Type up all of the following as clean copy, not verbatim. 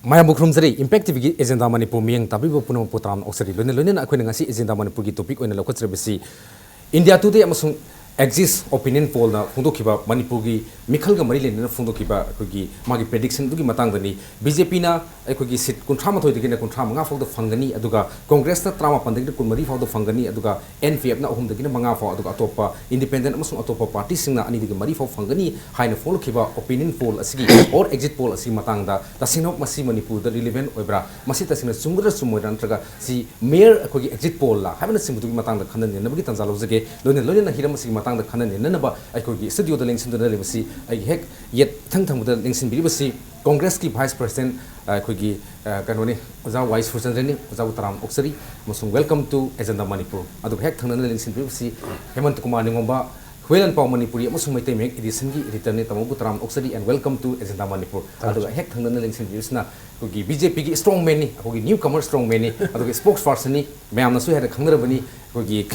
Maya Mukhrumzari Impact TV agenda Manipur Miang Tabibu Punam Putram Oxari Lunin Akwin Ngasi agenda Manipur gi topic oina lokot rebesi India today amasung exist opinion poll na phungdokiba Manipur gi mikhal ga mari len na phungdokiba kogi magi prediction dugi matang dani BJP na kogi seat kunthama thoi digi na kunthama manga phawda phangani aduga Congress na trama pandagi kunmari phawda phangani aduga NPF na ahum dagi na manga phaw aduga atopa independent amasung atopa party singna ani digi mari phaw phangani haina pholokiba opinion poll asigi or exit poll asigi matang da tasingno masi Manipur da relevant oibra masi tasingna sumudra sumoiran traga si mayor kogi exit poll la habana simdugi matang da khanan ne nabagi tanjalo jage loine na hiram asigi matang da khanan ne naba aikogi studio da lengsin da lebasi ai hek yet thang thang da lengsin biribasi Congress ki vice president aikogi kanoni oja vice president ni oja utaram oksari musung welcome to agenda Manipur adu hek thang na lengsin biribasi Hemant Kumar Ningomba Huelan Pau Manipuri amasung maitai mek edition gi return ni tamu utaram oksari and welcome to agenda Manipur adu hek thang na lengsin biribasna kogi BJP gi strong man ni kogi newcomer strong man ni adu spokesperson ni mayam na su hera khangrabani kogi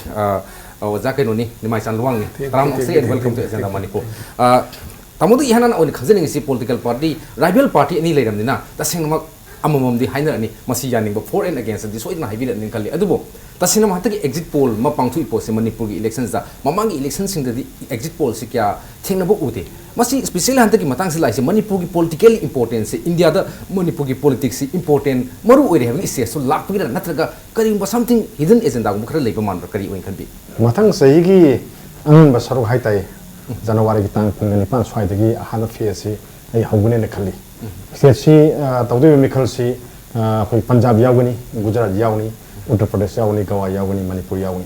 Zakenoni, Nimai San Luang, Ram Oxley, and welcome to Agenda Manipur. Tamudu Yanan on the political party, rival party, any lady, the cinema among the Hinder, Masianing, but for and against this way in Hivil and Kali Adubo. The cinematic exit poll, Mapang to post Manipur elections, Mamang elections in the exit poll, Sikia, Tinabo Uti. Masi special Hantaki Matang like Manipur political importance, India, the Manipur politics important, Maru having is so luck with Natraga, Karim something hidden is in the Mukra labor man, Kari can be. Matang Saigi, Basaru Haitai, Janawari Tang, Nipan Swatagi, a hand of Fiasi, a Hogune Kali. She, Taudu Mikalsi, Punjab Yawani, Gujarat Yawni, Uttar Pradesh Yawni, Gawa Yawani, Manipur Yawni.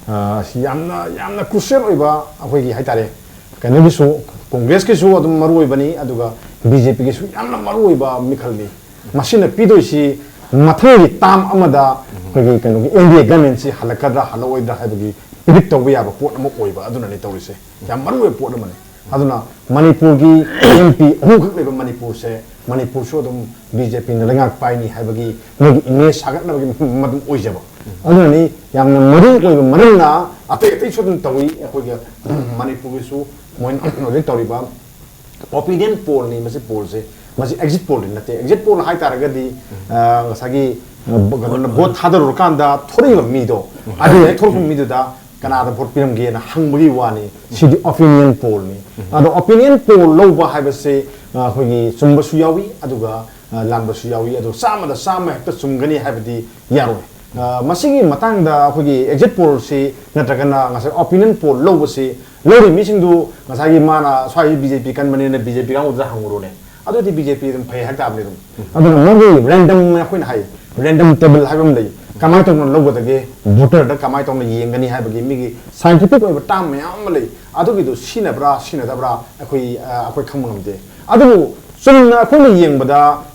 Yamna Kusher Iba, Awagi Haitare, Kanabisu, Congress Kisu, Maru Ibani, Aduga, BJP Kisu, Yamna Maru Iba, Mikalni. Machine Pidoshi, Matari, Tam Amada, India Gamensi, Halakadra, Haloida, Habagi, Victor, we have a port of Moiba, I don't know what say. Yamaru port of money. I don't know, Manipur MP, who could Manipur say, Manipur showed them BJP in the Langak Piney, Habagi, English, Madam Ojaba. I don't know, young Maru, Marina, I think they shouldn't tell me, Manipur is so, when Toriba, opinion poll name as a poll say, was exit poll in the exit poll high taragadi, Sagi, both Hadar Rokanda, Tori of Mido. I did talk to Mido. Canada Port Piram Gain, Hungry Wani, see the opinion poll me. The opinion poll low have a say, Sumba Suyawi, Aduga, Lamba Suyawi, Adu Sama the Sama, the Sumgani have the Yarwe. Masigi Matang the exit poll say, Natagana, as an opinion poll low say, low missing do Masagi Mana, Swai BJP can manage the BJP out the Hangurone. I don't think BJP and pay Hatabim. I don't know, random high, random table have them. Kamaitong logo the gay, voter the Kamaitong Yangani have a gimmicky scientific over time, Yamali. I don't do Shinabra, Shinadabra, a quick common day. I do soon only young, but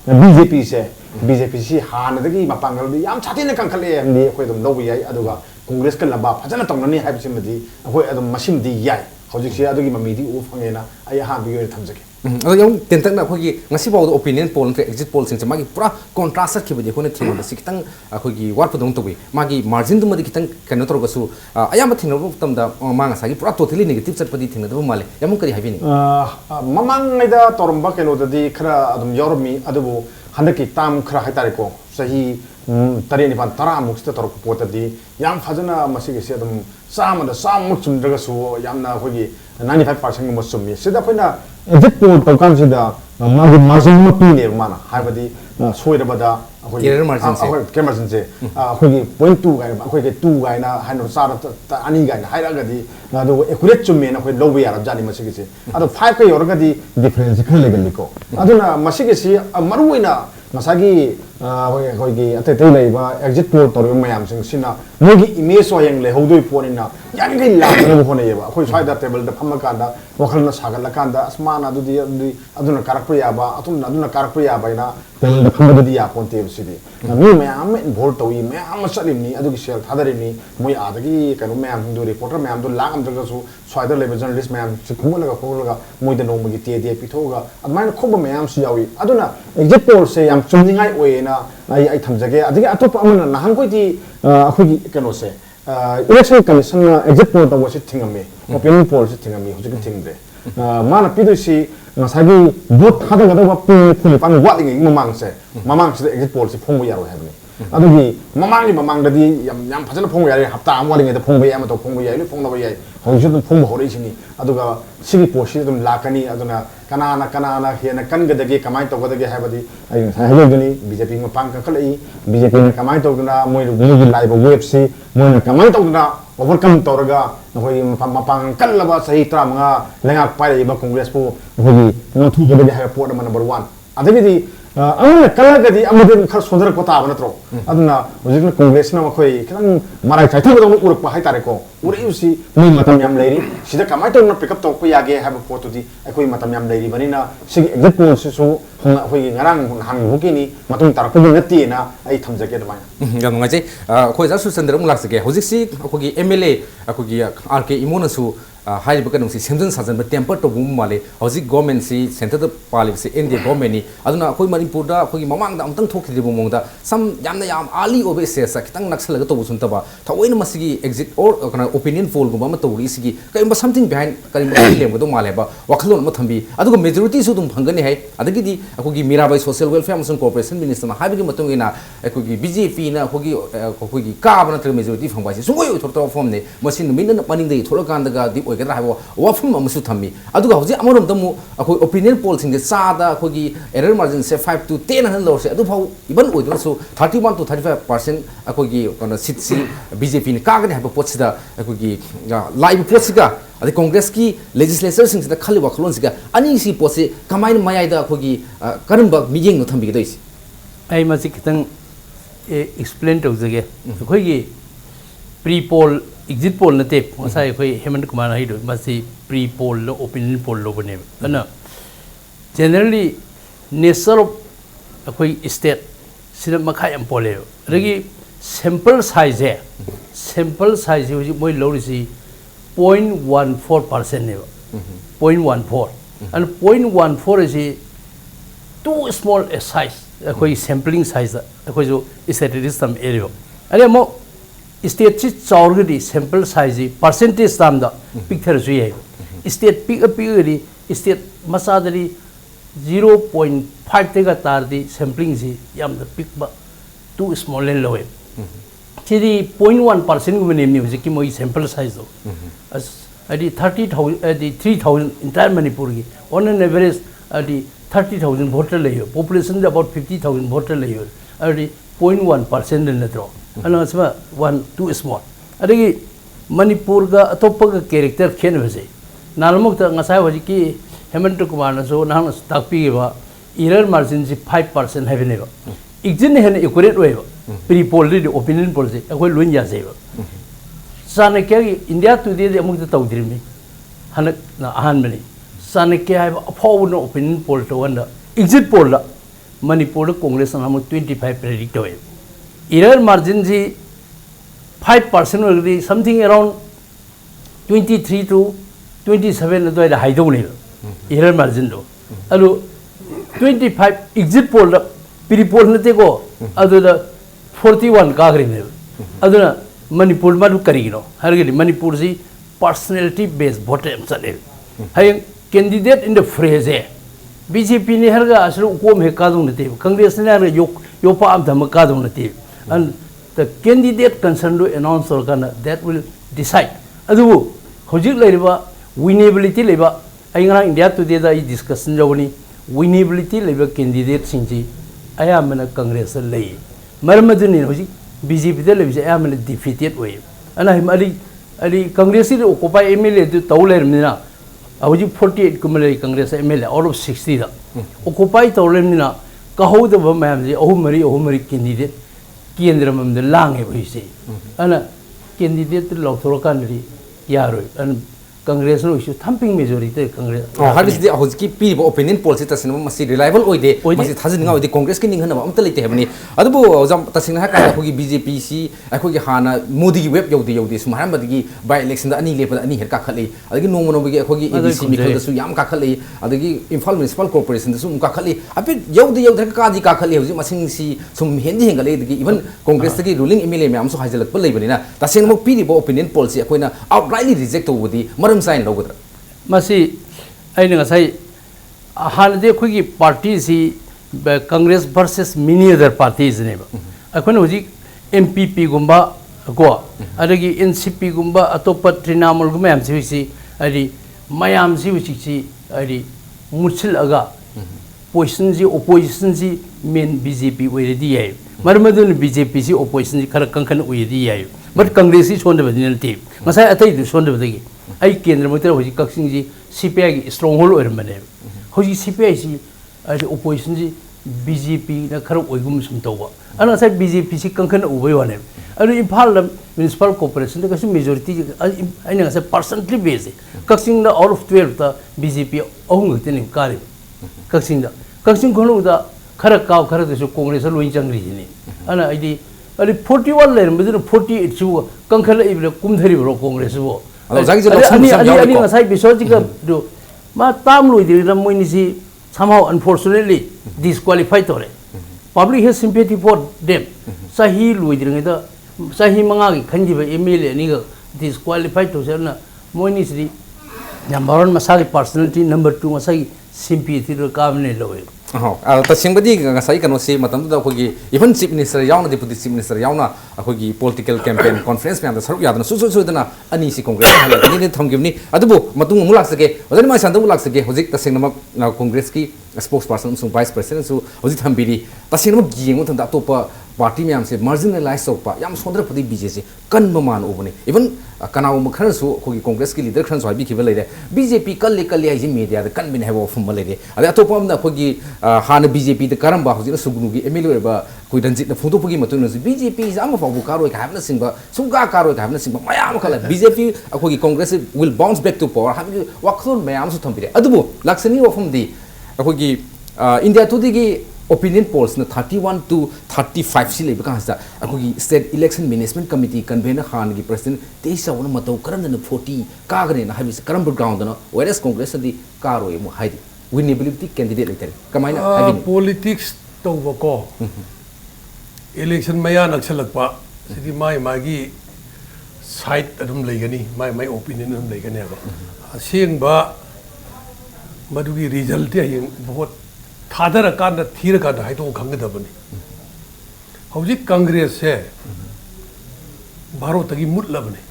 BJP say, BJP, Han, the game, Mapangal, Yam Chatina Kankale, and the Equatum Novi, Aduga, Congress Kalaba, Pajanatong, have sympathy, where the machine the Yai. How do you say, I do give a meeting of Hangena, I have you Tamsaki. Yung tentang na kogi ngasi bawo opinion poll entre exit poll sing magi pura contrast ki bodi kone thing da sikitang kogi war padong tobi magi margin du madi kitang kano tor gasu ayam thing no tam da manga sagi pura totally negative chat padi thing da male yamu kari habi ni mamang ngai toromba keno da di khara adum yormi adubu handaki tam khara haitare ko sahi tare ni ban tara muksta tor ko potadi yam phajana masigi se adum sama da sam chum daga su yamna kogi 95% mo summi sida koina exit poll tawkan sida magi margin mo pine mana habadi soirabada kemerson se akogi point 2 gai akogi 2 gai na hano sara ani gai hairagadi ado accurate chumme na koi lobe yara jani masigi se ado 5 kai yorgadi difference khale galiko aduna masigi se maruina masagi kogi ate te leiba exit poll tor mayam sing sina mogi image oyang le hodoi ponina yangai la na bo honeyeba koi side table da phamakanda wakhalna sagalakanda asmana adudi aduna karakpa yaba aduna karakpa yaba ina table da phamadi ya ponte sidi mi mayam involved toyi mayam salimni adugi share thadarini moi adagi kanu mayam hindu reporter mayam do langam daga su side level journalist mayam khumulaga kholaga moi da nomagi te pithoga admaina khoba mayam su yawi aduna exit poll se yam chumningai oena ai thamjage adigi atop amana nahang koi di akhoi kano se election commission exit poll ta wasi thingame opinion poll se thingame hujik thingde mana pidu si ꯉꯁꯥꯏꯒꯤ vote ꯊꯥꯗꯒꯗꯕ ꯄꯨꯡ 9 ꯋꯥꯠꯂꯤꯉꯩꯒꯤ ꯃꯃꯥꯡꯁꯤꯗ exit ꯄꯣꯜꯁꯤ ꯐꯣꯡꯕ ꯌꯥꯔꯣꯏ ꯍꯥꯏꯕꯅꯤ ꯑꯗꯨꯒꯤ ꯃꯃꯥꯡꯗꯗꯤ ꯌꯥꯝ ꯐꯖꯅ ꯐꯣꯡꯕ ꯌꯥꯔꯦ ꯍꯞꯇꯥ ꯑꯃ ꯋꯥꯠꯂꯤꯉꯩꯗ ꯐꯣꯡꯕ ꯌꯥꯏ ꯑꯃ ꯐꯣꯡꯕ ꯌꯥꯏ ꯂꯣꯏ ꯐꯣꯡꯅꯕ ꯌꯥꯏ ꯍꯧꯖꯤꯛꯁꯨ ꯑꯗꯨꯝ ꯐꯣꯡꯕ ꯍꯧꯔꯛꯏꯁꯤꯅꯤ ꯑꯗꯨꯒ ꯁꯤꯒꯤ ꯄꯣꯠꯁꯤ ꯑꯗꯨꯝ ꯂꯥꯛꯀꯅꯤ ꯑꯗꯨꯅ ꯀꯅꯥꯅ ꯍꯦꯟꯅ ꯀꯟꯒꯗꯒꯦ ꯀꯃꯥꯏꯅ ꯇꯧꯒꯗꯒꯦ ꯍꯥꯏꯕꯗꯤ ꯑꯩ ꯉꯁꯥꯏ ꯍꯥꯏꯖꯕꯗꯨꯅꯤ ꯕꯤꯖꯦꯄꯤ ꯃꯄꯥꯡ ꯀꯟꯈꯠꯂꯛꯏ ꯕꯤꯖꯦꯄꯤꯅ ꯀꯃꯥꯏꯅ ꯇꯧꯗꯅ ꯃꯣꯏꯒꯤ ꯂꯥꯛꯏꯕ ꯋꯦꯕꯁꯤ ꯃꯣꯏꯅ ꯀꯃꯥꯏꯅ ꯇꯧꯗꯅ overcome ꯇꯧꯔꯒ ꯑꯩꯈꯣꯏꯒꯤ ꯃꯄꯥꯡ ꯀꯜꯂꯕ ꯆꯍꯤ 35 ꯂꯩꯉꯥꯛ ꯄꯥꯏꯔꯛꯏꯕ ꯀꯣꯡꯒ꯭ꯔꯦꯁꯄꯨ ꯑꯩꯈꯣꯏꯒꯤ ꯉꯥꯛꯊꯣꯛꯀꯗꯒꯦ ꯍꯥꯏꯕ ꯄꯣꯠ ꯑꯃ ꯅꯝꯕꯔ 1 ꯑꯗꯒꯤꯗꯤ ꯑꯃꯅ ꯀꯜꯂꯒꯗꯤ ꯑꯃꯗꯤ ꯈꯔ ꯁꯣꯟꯊꯔꯛꯄ ꯇꯥꯕ ꯅꯠꯇ꯭ꯔꯣ ꯑꯗꯨꯅ ꯍꯧꯖꯤꯛꯅ ꯀꯣꯡꯒ꯭ꯔꯦꯁꯅ ꯃꯈꯣꯏ ꯈꯤꯇꯪ ꯃꯔꯥꯏ ꯆꯥꯏꯊꯕꯗꯧꯅ ꯎꯔꯛꯄ ꯍꯥꯏꯇꯥꯔꯦꯀꯣ ꯎꯔꯛꯏꯕꯁꯤ ꯃꯣꯏ ꯃꯇꯝ ꯌꯥꯝ ꯂꯩꯔꯤ ꯁꯤꯗ ꯀꯃꯥꯏꯅ ꯇꯧꯅ ꯄꯤꯛꯑꯞ ꯇꯧꯔꯛꯄ ꯌꯥꯒꯦ ꯍꯥꯏꯕ ꯄꯣꯠꯇꯨꯗꯤ ꯑꯩꯈꯣꯏ ꯃꯇꯝ ꯌꯥꯝ ꯂꯩꯔꯤꯕꯅꯤ나 ꯁꯤꯒꯤ ꯑꯦꯛꯖꯤꯠ ꯄꯣꯜꯁꯤꯁꯨ ꯑꯩꯈꯣꯏꯒꯤ ꯉꯔꯥꯡ ꯅꯍꯥꯟꯒꯤꯐꯥꯎꯒꯤꯅꯤ ꯃꯇꯨꯡ ꯇꯥꯔꯛꯄꯒꯤ ꯅꯠꯇꯦꯅ ꯑꯩ ꯊꯝꯖꯒꯦ ꯑꯗꯨꯃꯥꯏꯅ ꯌꯥꯝ ꯅꯨꯡꯉꯥꯏꯖꯩ ꯑꯩꯈꯣꯏ ꯖꯥ ꯁꯨꯆꯟꯗ꯭ꯔ ꯑꯃꯨꯛ ꯂꯥꯛꯆꯒꯦ ꯍꯧꯖꯤꯛꯁꯤ ꯑꯩꯈꯣꯏꯒꯤ MLA ꯑꯩꯈꯣꯏꯒꯤ RK ꯏꯃꯣꯅꯁꯨ ꯍꯥꯏꯔꯤꯕ ꯀꯩꯅꯣꯁꯤ ꯁꯦꯝꯖꯤꯟ ꯁꯥꯖꯤꯟꯕ ꯇꯦꯝꯄꯔ ꯇꯧꯕ ꯃꯥꯜꯂꯦ ꯍꯧꯖꯤꯛ ꯒꯣꯔꯃꯦꯟꯁꯤ ꯁꯦꯟꯇꯔꯗ ꯄꯥꯜꯂꯤꯕꯁꯤ NDA ꯒꯣꯔꯃꯦꯟꯅꯤ ꯑꯗꯨꯅ ꯑꯩꯈꯣꯏ ꯃꯅꯤꯄꯨꯔꯗ ꯑꯩꯈꯣꯏꯒꯤ ꯃꯃꯥꯡꯗ ꯑꯃꯨꯛꯇꯪ ꯊꯣꯛꯈꯤꯗ꯭ꯔꯤꯕ ꯃꯑꯣꯡꯗ ꯌꯥꯝꯅ ꯑꯥꯔꯂꯤ ꯑꯣꯏꯕ ꯁ꯭ꯇꯦꯖꯇ ꯈꯤꯇꯪ ꯅꯛꯁꯜꯂꯒ ꯇꯧꯕꯁꯨ ꯅꯠꯇꯕ ꯊꯑꯣꯏꯅ ꯃꯁꯤꯒꯤ ꯑꯦꯛꯖꯤꯠ ꯑꯣꯔ ꯀꯩꯅꯣ ꯑꯣꯄꯤꯅꯤꯌꯟ ꯄꯣꯜꯒꯨꯝꯕ ꯑꯃ ꯇꯧꯔꯤꯁꯤꯒꯤ ꯀꯔꯤꯒꯨꯝꯕ ꯁꯝꯊꯤꯡ ꯕꯤꯍꯥꯏꯟ ꯀꯔꯤꯒꯨꯝꯕ ꯂꯩꯔꯝꯒꯗꯧ ꯃꯥꯜꯂꯦ ꯍꯥꯏꯕ ꯋꯥꯈꯜꯂꯣꯟ ꯑꯃ ꯊꯝꯕꯤ ꯑꯗꯨꯒ ꯃꯦꯖꯣꯔꯤꯇꯤꯁꯨ ꯑꯗꯨꯝ ꯐꯪꯒꯅꯤ ꯍꯥꯏ ꯑꯗꯒꯤꯗꯤ ꯑꯩꯈꯣꯏꯒꯤ ꯃꯤꯔꯥꯕꯥꯏ ꯁꯣꯁꯤꯌꯦꯜ ꯋꯦꯜꯐꯤꯌꯔ ꯑꯃꯁꯨꯡ ꯀꯣꯑꯣꯄꯔꯦꯁꯟ ꯃꯤꯅꯤꯁꯇꯔꯅ ꯍꯥꯏꯕꯒꯤ ꯃꯇꯨꯡ ꯏꯟꯅ ꯑꯩꯈꯣꯏꯒꯤ BJPꯅ ꯑꯩꯈꯣꯏꯒꯤ ꯀꯥꯕ ꯅꯠꯇ꯭ꯔꯒ ꯃꯦꯖꯣꯔꯤꯇꯤ ꯐꯪꯕ ꯍꯥꯏꯁꯦ ꯁꯨꯡꯑꯣꯏ ꯑꯣꯏꯊꯣꯔꯛꯇꯕ ꯋꯥꯐꯝꯅꯤ ꯃꯁꯤ ꯅꯨꯃꯤꯠꯅ ꯃꯅꯤꯡꯗꯒꯤ ꯊꯣꯛꯂꯀꯥꯟꯗꯒꯗꯤ ꯑꯣꯏꯒꯗ꯭ꯔꯥ ꯍꯥꯏꯕ ꯋꯥꯐꯝ ꯑꯃꯁꯨ ꯊꯝꯃꯤ ꯑꯗꯨꯒ ꯍꯧꯖꯤꯛ ꯑꯃꯔꯣꯝꯗ ꯑꯃꯨꯛ ꯑꯩꯈꯣꯏ ꯑꯣꯄꯤꯅꯤꯌꯟ ꯄꯣꯜꯁꯤꯡꯁꯦ ꯆꯥꯗ ꯑꯩꯈꯣꯏꯒꯤ ꯑꯦꯔꯔ ꯃꯥꯔꯖꯤꯟꯁꯦ 5 to 10 ꯍꯥꯏꯅ ꯂꯧꯔꯁꯦ ꯑꯗꯨꯐꯥꯎ ꯏꯚꯟ ꯑꯣꯏꯗ꯭ꯔꯁꯨ 31 to 35% ꯑꯩꯈꯣꯏꯒꯤ ꯀꯩꯅꯣ ꯁꯤꯠꯁꯤ BJPꯅ ꯀꯥꯒꯅꯤ ꯍꯥꯏꯕ ꯄꯣꯠꯁꯤꯗ ꯑꯩꯈꯣꯏꯒꯤ ꯂꯥꯛꯏꯕ ꯄꯣꯠꯁꯤꯒ ꯑꯗꯩ ꯀꯣꯡꯒ꯭ꯔꯦꯁꯀꯤ ꯂꯦꯖꯤꯁꯂꯦꯆꯔꯁꯤꯡꯁꯤꯗ ꯈꯜꯂꯤꯕ ꯋꯥꯈꯜꯂꯣꯟꯁꯤꯒ ꯑꯅꯤꯁꯤ ꯄꯣꯠꯁꯤ ꯀꯃꯥꯏꯅ ꯃꯌꯥꯏꯗ ꯑꯩꯈꯣꯏꯒꯤ ꯀꯔꯝꯕ ꯃꯤꯠꯌꯦꯡꯅꯣ ꯊꯝꯕꯤꯒꯗꯣꯏꯁꯤ ꯑꯩ ꯃꯁꯤ ꯈꯤꯇꯪ ꯑꯦꯛꯁꯄ꯭ꯂꯦꯟ ꯇꯧꯖꯒꯦ ꯑꯩꯈꯣꯏꯒꯤ ꯄ꯭ꯔꯤ ꯄꯣꯜ ꯑꯦꯛꯖꯤꯠ ꯄꯣꯜ ꯅꯠꯇꯦ ꯉꯁꯥꯏ ꯑꯩꯈꯣꯏ ꯍꯦꯃꯟꯇ ꯀꯨꯃꯥꯔ ꯍꯥꯏꯗꯣ ꯃꯁꯤ ꯄ꯭ꯔꯤ ꯄꯣꯜꯗ ꯑꯣꯄꯤꯅꯤꯌꯟ ꯄꯣꯜ ꯂꯧꯕꯅꯦꯕ ꯑꯗꯨꯅ ꯖꯦꯅꯔꯦꯜꯂꯤ ꯅꯦꯆꯔ ꯑꯣꯐ ꯑꯩꯈꯣꯏ ꯁ꯭ꯇꯦꯠ ꯁꯤꯗ ꯃꯈꯥ ꯌꯥꯝ ꯄꯣꯜꯂꯦꯕ ꯑꯗꯒꯤ ꯁꯦꯝꯄꯜ ꯁꯥꯏꯖꯁꯦ ꯍꯧꯖꯤꯛ ꯃꯣꯏ ꯂꯧꯔꯤꯁꯤ 0.14%ꯅꯦꯕ 0.14 and 0.14 ꯑꯁꯤ too small a size ꯑꯩꯈꯣꯏ ꯁꯦꯝꯄꯂꯤꯡ ꯁꯥꯏꯖꯇ ꯑꯩꯈꯣꯏꯁꯨ ꯁ꯭ꯇꯦꯇꯤꯁꯇꯤꯛꯁ ꯇꯝꯃꯛꯑꯦꯕ ꯑꯗꯩ ꯑꯃꯨꯛ ꯁ꯭ꯇꯦꯠꯁꯤ ꯆꯥꯎꯔꯒꯗꯤ ꯁꯦꯝꯄꯜ ꯁꯥꯏꯖꯁꯤ ꯄꯥꯔꯁꯦꯟꯇꯦꯖ ꯇꯥꯝꯗ ꯄꯤꯛꯊꯔꯁꯨ ꯌꯥꯏꯕ ꯁ꯭ꯇꯦꯠ ꯄꯤꯛꯑꯒꯗꯤ ꯁ꯭ꯇꯦꯠ ꯃꯆꯥꯗꯗꯤ 0.5ꯇꯒ ꯇꯥꯔꯗꯤ ꯁꯦꯝꯄꯂꯤꯡꯁꯤ ꯌꯥꯝꯅ ꯄꯤꯛꯄ too small ꯍꯥꯏꯅ ꯂꯧꯋꯦ ꯁꯤꯗꯤ 0.1%ꯒꯨꯝꯕꯅꯦꯕꯅꯤ ꯍꯧꯖꯤꯛꯀꯤ ꯃꯣꯏꯒꯤ ꯁꯦꯝꯄꯜ ꯁꯥꯏꯖꯇꯣ ꯑꯁ ꯍꯥꯏꯗꯤ 30,000 ꯍꯥꯏꯗꯤ 3,000 ꯏꯟꯇꯥꯌꯔ ꯃꯅꯤꯄꯨꯔꯒꯤ ꯑꯣꯟ ꯑꯦꯟ ꯑꯦꯚꯔꯦꯖ ꯍꯥꯏꯗꯤ 30,000 ꯚꯣꯇꯔ ꯂꯩꯌꯦꯕ ꯄꯣꯄꯨꯂꯦꯁꯟꯗ ꯑꯕꯥꯎꯠ 50,000 ꯚꯣꯇꯔ ꯂꯩꯌꯦꯕ ꯑꯗꯨꯗꯤ 0.1% ꯅꯠꯇ꯭ꯔꯣ ꯑꯗꯨꯅ ꯑꯁꯤꯃ 1 2 small ꯑꯗꯒꯤ ꯃꯅꯤꯄꯨꯔꯒ ꯑꯇꯣꯞꯄꯒ ꯀꯦꯔꯦꯛꯇꯔ ꯈꯦꯠꯅꯕꯁꯦ ꯅꯍꯥꯟꯃꯨꯛꯇ ꯉꯁꯥꯏ ꯍꯧꯖꯤꯛꯀꯤ ꯍꯦꯃꯟꯇ ꯀꯨꯃꯥꯔꯅꯁꯨ ꯅꯍꯥꯛꯅꯁꯨ ꯇꯥꯛꯄꯤꯈꯤꯕ ꯏꯔꯔ ꯃꯥꯔꯖꯤꯟꯁꯤ 5% ꯍꯥꯏꯕꯅꯦꯕ ꯑꯦꯛꯖꯤꯠꯅ ꯍꯦꯟꯅ ꯑꯦꯀꯨꯔꯦꯠ ꯑꯣꯏꯌꯦꯕ ꯄ꯭ꯔꯤ ꯄꯣꯜꯗꯗꯤ ꯑꯣꯄꯤꯅꯤꯌꯟ ꯄꯣꯜꯁꯦ ꯑꯩꯈꯣꯏ ꯂꯣꯏꯅ ꯌꯥꯖꯩꯕ ꯆꯥꯅꯀ꯭ꯌꯒꯤ ꯏꯟꯗꯤꯌꯥ ꯇꯨꯗꯦꯗꯤ ꯑꯃꯨꯛꯇ ꯇꯧꯗ꯭ꯔꯤꯕꯅꯤ ꯍꯟꯗꯛꯅ ꯑꯍꯥꯟꯕꯅꯤ ꯆꯥꯅꯀ꯭ꯌ ꯍꯥꯏꯕ ꯑꯐꯥꯎꯕꯅ ꯑꯣꯄꯤꯅꯤꯌꯟ ꯄꯣꯜ ꯇꯧꯀꯥꯟꯗ exit poll Manipur Congress 25 predict तवे इरर मार्जिन जी 5% होगी समथिंग अराउंड 23 to 27 अदुवाइदा हाइदौने इरर मार्जिन दो अदु 25 एग्जिट पोल प्री पोल नतेको अदुदा 41 काग्रिने अदुना मणिपुर मादु करिगिनो हरगदि मणिपुर जी पर्सनालिटी बेस्ड वोट एम चले हाय candidate in the fray BJP ने हरगा असरु कोम हे कादुं नते कांग्रेस ने हरगा योपा am धम कादुं नते and the candidate concerned to announce organ that will decide adu hojik leiba winnability leiba aingana india today da discussion jawni winnability leiba candidate singji ayamana congress lei marmaduni hojik bjp da leiba ayamana defeated way ana ali congress ri occupy mla du tawlermina hojik 48 kumale congress mla out of 60 da occupy tawlermina kahouda ba mayam ji ahumari candidate केंद्र में लांगे भैसे अना candidate लौथोरकानरी यारोय अन Congress no issue thumping majority Congress हादिसदि हौजकी पीब ओपिनियन पोल से तसिन मसी रिलायबल ओइदे मसी थाजनिंगा ओइदे कांग्रेस की निंगन अमत लेते हेबनी अदबो जम तसिन हा का खोगी बीजेपी सी अखोगी हाना मोदी की वेब यौदे सुमारम बदगी बाय इलेक्शन दा अनि लेपद अनि हेर का खले अदगी नोंगनो बगी अखोगी एडीसी मिखल दसु याम का खले अदगी इंफाल म्युनिसिपल कॉर्पोरेशन दसु का खले अपि यौदे का दी का खले हौजी मसिंग सी सुम हेंदी हेंगले दगी इवन कांग्रेस दगी रूलिंग एमएलए मैम सु हाइजलक प लेबनिना तसिन मक पीरिबो ओपिनियन पोल से अखोइना आउटराइटली रिजेक्ट तौबदी मरम साइन लौगद्रा मसी अगर हाँ दे कोई पार्टी सी Congress versus many other parties ने अखोन हुजी MPP गुम्बा को अदगी NCP गुम्बा अतोप तृणमूल गुम्बा हम सी अदि मयाम सी अदि मुछिल अगा पोजिशन जी ओपोजिशन जी मेन BJP ओइरेदी है मरमदुन BJP सी ओपोजिशन जी खर कंखन ओइरेदी है बट कांग्रेस सी सोंद बदिन ती मसाय अतै दु सोंद बदगी आई केंद्र मंत्री हुजी कक्सिंग जी CPI की स्ट्रांग होल्ड ओइरमने हुजी CPI सी अदि ओपोजिशन जी BJP ना खर ओइगुम सुम तौबा अना साइ BJP सी कंखन उबै वाने अदि इम्फाल म्युनिसिपल कॉर्पोरेशन द कसि मेजॉरिटी आइना से परसेंटली base Kakching the out of 12 the BJP अहुंग गतेनि कारी कक्सिंग खोनुदा खर काव खर दसु कांग्रेस लोइन चंग्री जिनि अना अदि 41 लेर मदुन 48 सु कंखल इबले कुमधरि बरो कांग्रेस बो अनि ngasai बिसोजि का दु मा ताम लोइ दि रम मोइनि सि somehow unfortunately disqualified tore public has sympathy for them sahi लोइ दि दा sahi manga gi khanji ba MLA ni ga disqualified to serna moini sri number 1 masagi personality number 2 masagi sympathy ro kamne loe तसेंबदी ngasai kano se matam da khogi even chief minister yauna deputy chief minister yauna khogi political campaign conference me am saruk yadana su dana ani si congress hala ni thomgimni adubu matung mulak sake ojani ma sandu mulak sake hojik tasengna congress ki spokesperson sung vice president su hojik thambiri tasengna giengu thanda topa party me am se marginalized sopa yam sondra padi BJP kan man obone even kanaw mkhar su khogi congress ki leader khan soi bi khibal leide BJP kal ai media da kan bin hebo fum leide ada topa am na khogi हाँ BJP the करम बाहु जिन सुगुनुगी MLA बा कोई रंजित न फुंदो पुगी मतुन BJP जाम फाबु कारो खाबन Simba सुगा कारो खाबन Simba मयाम खला BJP अखोगी Congress will bounce back to power हाबि वाखलोन मयाम सु थंपिरे अदुबो लक्ष्मी वफम दी अखोगी इंडिया टुदेगी opinion polls na 31 to 35 si leba kan sa akogi state election management committee convener khan gi president teisa wona matau karan na 40 kagre na habis karam ground na whereas congress di karo mu haidi winnability candidate later kamaina habin politics to ko election maya naksalakpa sidi mai magi side adum leigani my opinion adum leigani ba aseng ba madugi result ya bahut थादर कान थीर का हाई तो खंगदबनी हौजी Congress से भारत की मुटलबने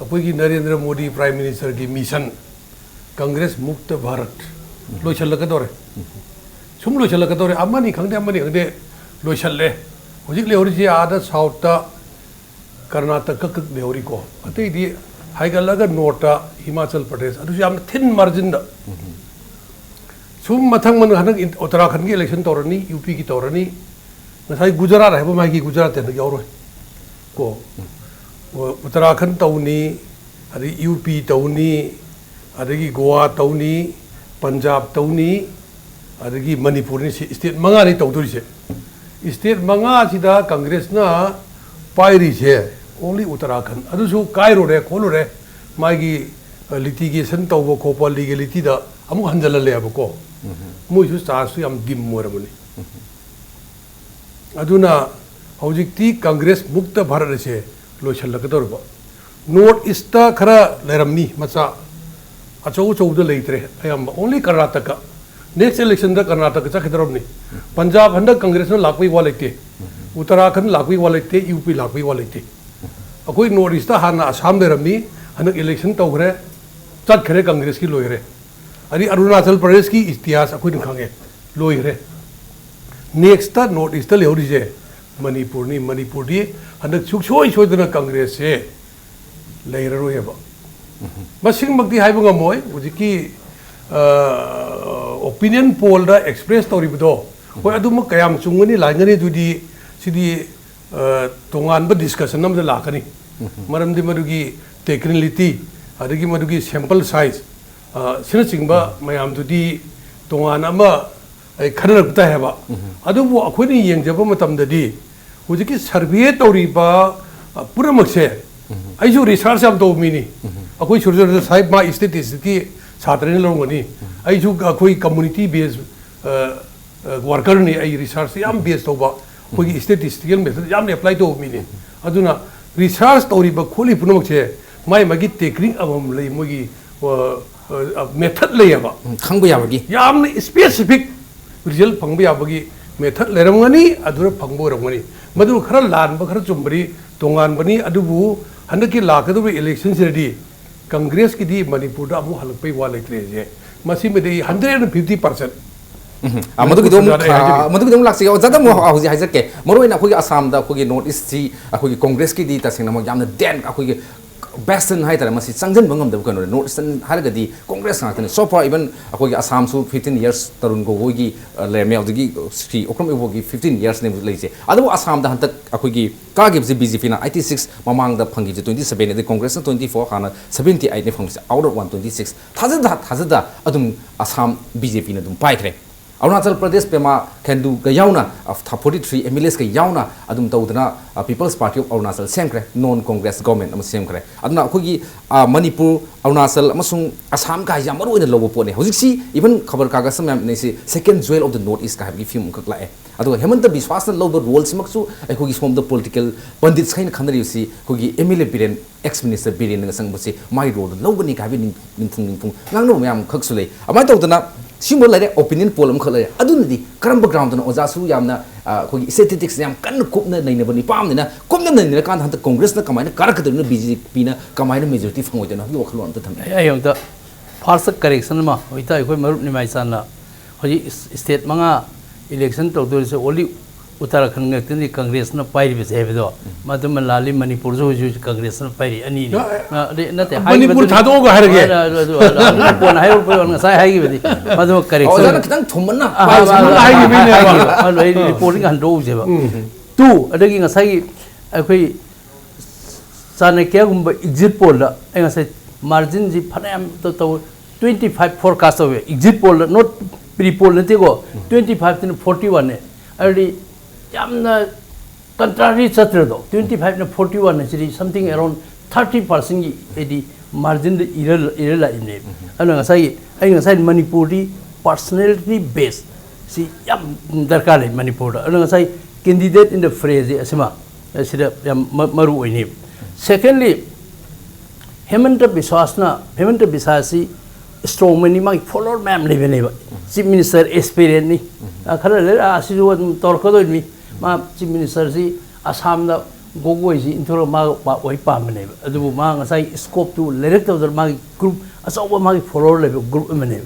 अखोगी नरेंद्र मोदी प्राइम मिनिस्टर की मिशन कांग्रेस मुक्त भारत लोइसलकदोरे सुम लोइसलकदोरे अमनी खंगदे लोइसले हौजी लेहौरी आदा साउथ कर्नाटक कक लेहौरी को अतैदी हाइगलगा नॉर्थ हिमाचल प्रदेश अदु याम थिन मार्जिन सुम मथंग मन हनक उत्तराखंड की इलेक्शन तौरनी यूपी की तौरनी नसाई गुजरात है मागी गुजरात है यारो को उत्तराखंड तौनी अदि यूपी तौनी अदगी गोवा तौनी पंजाब तौनी अदगी मणिपुर नि स्टेट मंगा नि तौदुरी से स्टेट मंगा सिदा कांग्रेस ना पायरी से ओनली उत्तराखंड अदुसु कायरो रे खोलो रे मागी लिटिगेशन तौबो खोपा लीगलिटी दा अमु हंजल ले अबको मुझे चार्ज हम दिम मोरमनी अदुना हौजिक्ति कांग्रेस मुक्त भारत से लोइसलकदोरब नॉर्थ ईस्ट खरा लेरमनी मचा अचौ चौद लेतरे अयम only Karnataka next election the Karnataka चखदरबनी पंजाब हंद कांग्रेस न लाकवी वालेते उत्तराखंड लाकवी वालेते यूपी लाकवी वालेते अकोई नॉर्थ ईस्ट हाना असम लेरमनी हनक इलेक्शन तौग्रे चखरे कांग्रेस की लोइरे अरे अरुणाचल प्रदेश की इतिहास अखोई खागे लोइरे नेक्स्ट नॉर्थ ईस्ट लेहौरी से मणिपुर दी हनक सुखसोई सोदना कांग्रेस से लेररोयब मसिंगमक्ति हाइब ngमोय हुजिकी ओपिनियन पोल दा एक्सप्रेस तौरिबदो होय अदुम कयाम चुंगनी लांगनी दुदी सिदी तोंगानब डिस्कशन नम लाकनी मरमदि मदुगी टेक्निकलिटी अदगी मदुगी सैंपल साइज सिनचिंगबा मयाम दुदी तोंगान अमा खनरकता हैबा अदुबो अखोनी येंजबा मतमददी हुजिकी सर्वे तौरिबा पुरमक्से आइजु रिसर्च am तो मिनी अखोई सुरजर साहिब मा स्टैटिस्टिक्स की छात्रने लोगनी आइजु अखोई कम्युनिटी बेस वर्कर ने आई रिसर्च याम बेस तोबा अखोई स्टैटिस्टिकल मेथड याम अप्लाई तो मिनी अदुना रिसर्च तौरिबा खोली पुनमक्से माय मगी टेक्निक अमम लई मोगी method लेयबा खंग याबगी यामने specific result फंग याबगी method लेरमगनी Adoor फंग रमगनी मधु खरा लानब खरा चुम्बरी तोंगानबनी अदुबु हंदकी लाकदुब इलेक्शन सेदी कांग्रेस की दी मणिपुर अमु हलपै वा लेत्रे जे मसी मेदि 150% मधुगिदम लाक्सी जदा मो हौजी हाइजके मरोइना अखोगी असम दा अखोगी नॉर्थ ईस्ट सी अखोगी कांग्रेस की दी तसिंगना मो यामना देन अखोगी बेस्टन हाइतार मसी चंगजन बंगम दब कनो नॉर्थ ईस्टर्न हारगदी कांग्रेस नातने सो फार इवन अखोगी असम सु 15 इयर्स तरुण गोगोगी लेमे अदगी श्री ओक्रम एबोगी 15 इयर्स ने लेसे अदो असम दा हंतक अखोगी कागिब जे बीजेपी ना 86 ममांग दा फंगी जे 27 ने कांग्रेस ना 24 हाना 78 ने फंगसे आउट ऑफ 126 थाजदा अदुम असम बीजेपी ना दुम पाइखरे अरुणाचल प्रदेश पेमा खेंदू का यावना 43 एमएलएस का यावना अदुम तौदना पीपल्स पार्टी ऑफ अरुणाचल सेमख्रे नॉन कांग्रेस गवर्नमेंट अम सेमख्रे अदना अखोगी मणिपुर अरुणाचल अमसुंग असम का या मरो इन लोबो पोने हजिक्सी इवन खबर कागज सम नेसे second jewel of the north east का हैबगी फिल्म खक लाए अदो हेमंत विश्वास न लोबो रोल सिमक्सु अखोगी सोम द पॉलिटिकल पंडित खैन खनरिसी अखोगी MLA Biren ex minister Biren न संगबसे माइ रोल लोबनी का बि निंफुंग ngang मैम खक्सु ले अमाय तौदना सिंबो लेरे ओपिनियन पोल अम खले अदुनदी करम ग्राउंड न ओजासु यामना अखोगी स्टैटिस्टिक्स याम कन्न कुपना नैनबनी पामनिना कुपना नैनना कान हंत कांग्रेस न कमायना कारकदन बीजेपी न कमायना मेजॉरिटी फंगोयदन हबी वखलो अंत थम अयोंता फर्स्ट करेक्शन मा होइता अखोय मरुप निमाइसाना होजि स्टेट मंगा इलेक्शन तौदोरिसे ओली उत्तराखंड गतनी कांग्रेस न पाइरिबे हेबदो मदम लाली मणिपुर जो कांग्रेस न पाइरि अनि नते मणिपुर थादो ग हरगे पोन हायो पोन साइ हाइगी बेदि मदम करेक्शन ओजाना खितंग थुमना हाइगी बिने अलो ए रिपोर्टिंग हंडो जेबा तू अदगी ngसाइ अखोय चाणक्य गुम एग्जिट पोल दा ngसाइ मार्जिन जी फनाम तो 25 फोरकास्ट होवे exit poll not pre poll नतेगो 25 to 41 ने already यामना कंट्रारी चत्रदो 25 to 41 ने something around 30% की एदी मार्जिन इरला इने अन ngसाइ मणिपुरी पर्सनालिटी बेस सी याम दरकार है मणिपुर अन ngसाइ कैंडिडेट इन द फ्रेज असिमा सिदा याम मरु ओइने सेकेंडली हेमंत विश्वासी स्ट्रॉन्ग मनी मागी फॉलोअर मैम लेबने चीफ मिनिस्टर एक्सपीरियंस नि खरा ले आसिजो तोरकदो मी मा चीफ मिनिस्टर सी असम दा गोगोई सी इंथोर मा ओइ पामने अदुबु मा ngसाइ स्कोप टू लेरेक तौदर मागी ग्रुप असौबा मागी फॉलोअर लेबे ग्रुप मने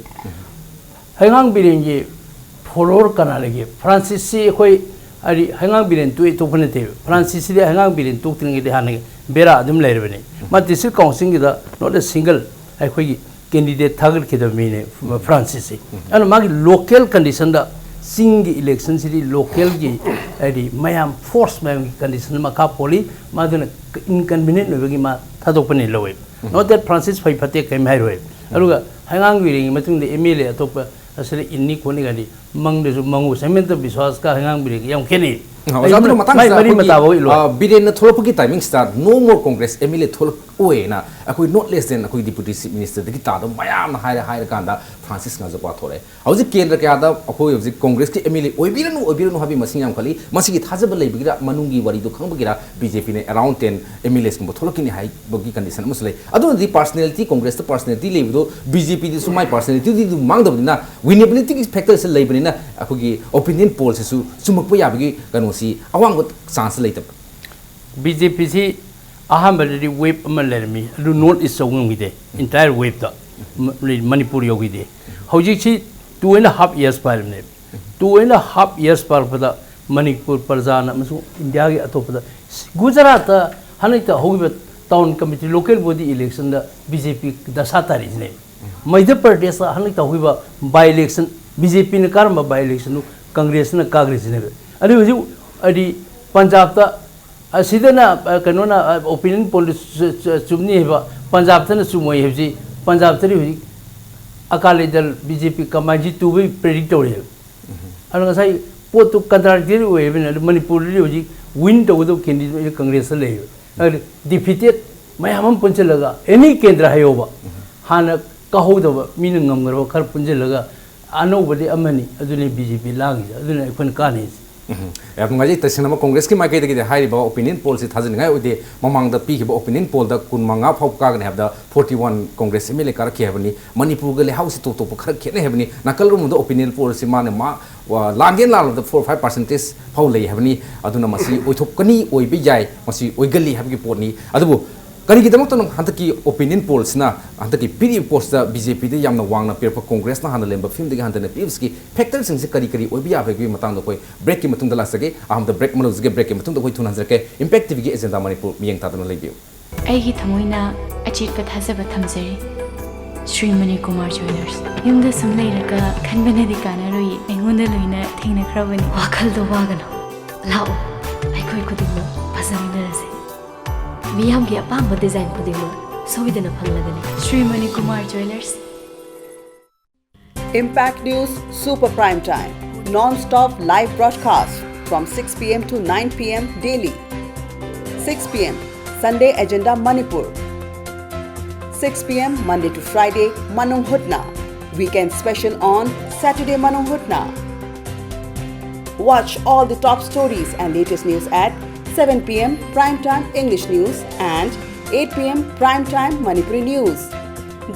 हैंगांग बिरेंगे फॉलोअर कना लेगे फ्रांसिस सी कोई अरि हैंगांग बिरेन तु तोफने ते फ्रांसिस सी हैंगांग बिरेन तु तिंगे दे हाने बेरा अदुम लेरबने मा डिस्ट्रिक्ट काउंसिल दा नॉट अ सिंगल अखोई कैंडिडेट थागल के मीने फ्रांसिस से अन मागी लोकल कंडीशन दा सिंग इलेक्शन सिटी लोकल की अरी मैम फोर्स मैम कंडीशन मा का पोली मादन इनकन्वीनियंट होबगी मा थादोपने लवे नॉट दैट फ्रांसिस फै फते कैम हाय रोय अरुगा हांगांग विरिंग मतुंग दे एमएलए अतोप असले इन्नी कोनी गादी मंगदेजु मंगु सेमेंट विश्वास का हांगांग विरिंग याम खेनी ओजाबनो मतंग बिरेन थोलपकी timing start no more Congress MLA थोल ओएना अखोई नॉट लेस देन अखोई डिप्यूटी चीफ मिनिस्टर दगी तादो मयाम हायर कांदा फ्रांसिस ना जपा थोरे हौजि केंद्र क्यादा अखोई हौजि कांग्रेस के एमएलए ओइबिरनु हाबी मसिंग याम खली मसिगी थाजब लेबिगिरा मनुंगी वरिदो खंबगिरा बीजेपी ने अराउंड 10 एमएलएस को थोलकिनि हाई बगी कंडीशन मसले अदो दि पर्सनालिटी कांग्रेस तो पर्सनालिटी लेबिदो बीजेपी दि सुमाई पर्सनालिटी दि मांगदबनिना विनेबिलिटी की फैक्टर से लेबनिना अखोगी ओपिनियन पोल से सुमकपो याबगी कनोसी अवांग चांस लेतब बीजेपी सी अहमदि वेब अमल लेरमी अदु नॉर्थ ईस्ट सौंगिदे इंटायर वेब दा मणिपुर योगिदे हौजिक सी 2.5 years पारने 2.5 years पारपदा मणिपुर प्रजान अमसु इंडिया के अतोपदा गुजरात हनैता होगिबे town committee local body election दा बीजेपी दशा तारिजने मध्य प्रदेश हनैता होगिबा बाय इलेक्शन बीजेपी ने कारम बाय इलेक्शन कांग्रेस ने कांग्रेस ने अदि हजि अदि पंजाब ता असिदना कनोना ओपिनियन पोल चुमनी हेबा पंजाब तने चुमोय हेबजी पंजाब तरी हजि अकाली दल बीजेपी कमाजी तुबे प्रेडिक्ट तोरे अन ngसाइ पोतु कंट्राक्टर ओएबिन मणिपुर रि हजि विन तोदो कैंडिडेट कांग्रेस ले डिफीटेड मयाम पुंचलगा एनी केंद्र हायोबा हाना कहोदबा मीन ngमगरबा खर पुंजलगा अनोबदि अमनी अदुने बीजेपी लागी अदुने अखन कानी याब ngai tasina congress ki makai de hai ba opinion poll si thajin ngai ode mamang da pi ba opinion poll da kun manga phau ka ga have da 41 congress mele kar ki habni manipur ga le house to to khar khene habni nakal rum da opinion poll si mane ma lagen la da 4-5% phau lei habni aduna masi oithop kani oi bi jai masi oigali habgi potni adu kari gidamok to hantaki opinion polls na hantaki piri post da bjp de yamna wangna per congress na hanale ba film de hantane pips ki factors sing se kari kari obi ya be matang da koi break ki matung da la sage am da break malos ge break ki matung da koi thun hanjar ke impact tv gi agenda manipur miyang ta da lebiu ꯑꯩꯒꯤ ꯊꯃꯣꯏꯅ ꯑꯆꯦꯠꯄ ꯊꯥꯖꯕ ꯊꯝꯖꯔꯤ Shri Mani Kumar jewellers ꯌꯨꯝꯗ ꯁꯨꯝ ꯂꯩꯔꯒ ꯈꯟꯕꯅꯗꯤ ꯀꯥꯟꯅꯔꯣꯏ ꯑꯩꯉꯣꯟꯗ ꯂꯣꯏꯅ ꯊꯦꯡꯅꯈ꯭ꯔꯕꯅꯤ ꯋꯥꯈꯜꯗꯣ ꯋꯥꯒꯅꯨ ꯂꯥꯛꯑꯣ ꯑꯩꯈꯣꯏ ꯈꯨꯗꯤꯡꯃꯛ ꯐꯖꯃꯤꯟꯅꯔꯁꯤ ꯃꯤꯌꯥꯝꯒꯤ ꯑꯄꯥꯝꯕ ꯗꯤꯖꯥꯏꯟ ꯈꯨꯗꯤꯡꯃꯛ ꯁꯣꯏꯗꯅ ꯐꯪꯂꯒꯅꯤ Shri Mani Kumar jewellers Impact News Super Prime Time, non-stop live broadcast from 6 p.m. to 9 p.m. daily. 6 p.m. Sunday Agenda Manipur. 6 p.m. Monday to Friday Manung Hutna. Weekend special on Saturday Manung Hutna. Watch all the top stories and latest news at 7 p.m. Primetime English News and 8 p.m. Primetime Manipuri News.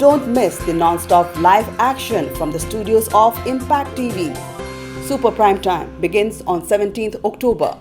Don't miss the non-stop live action from the studios of Impact TV. Super Prime Time begins on 17th October.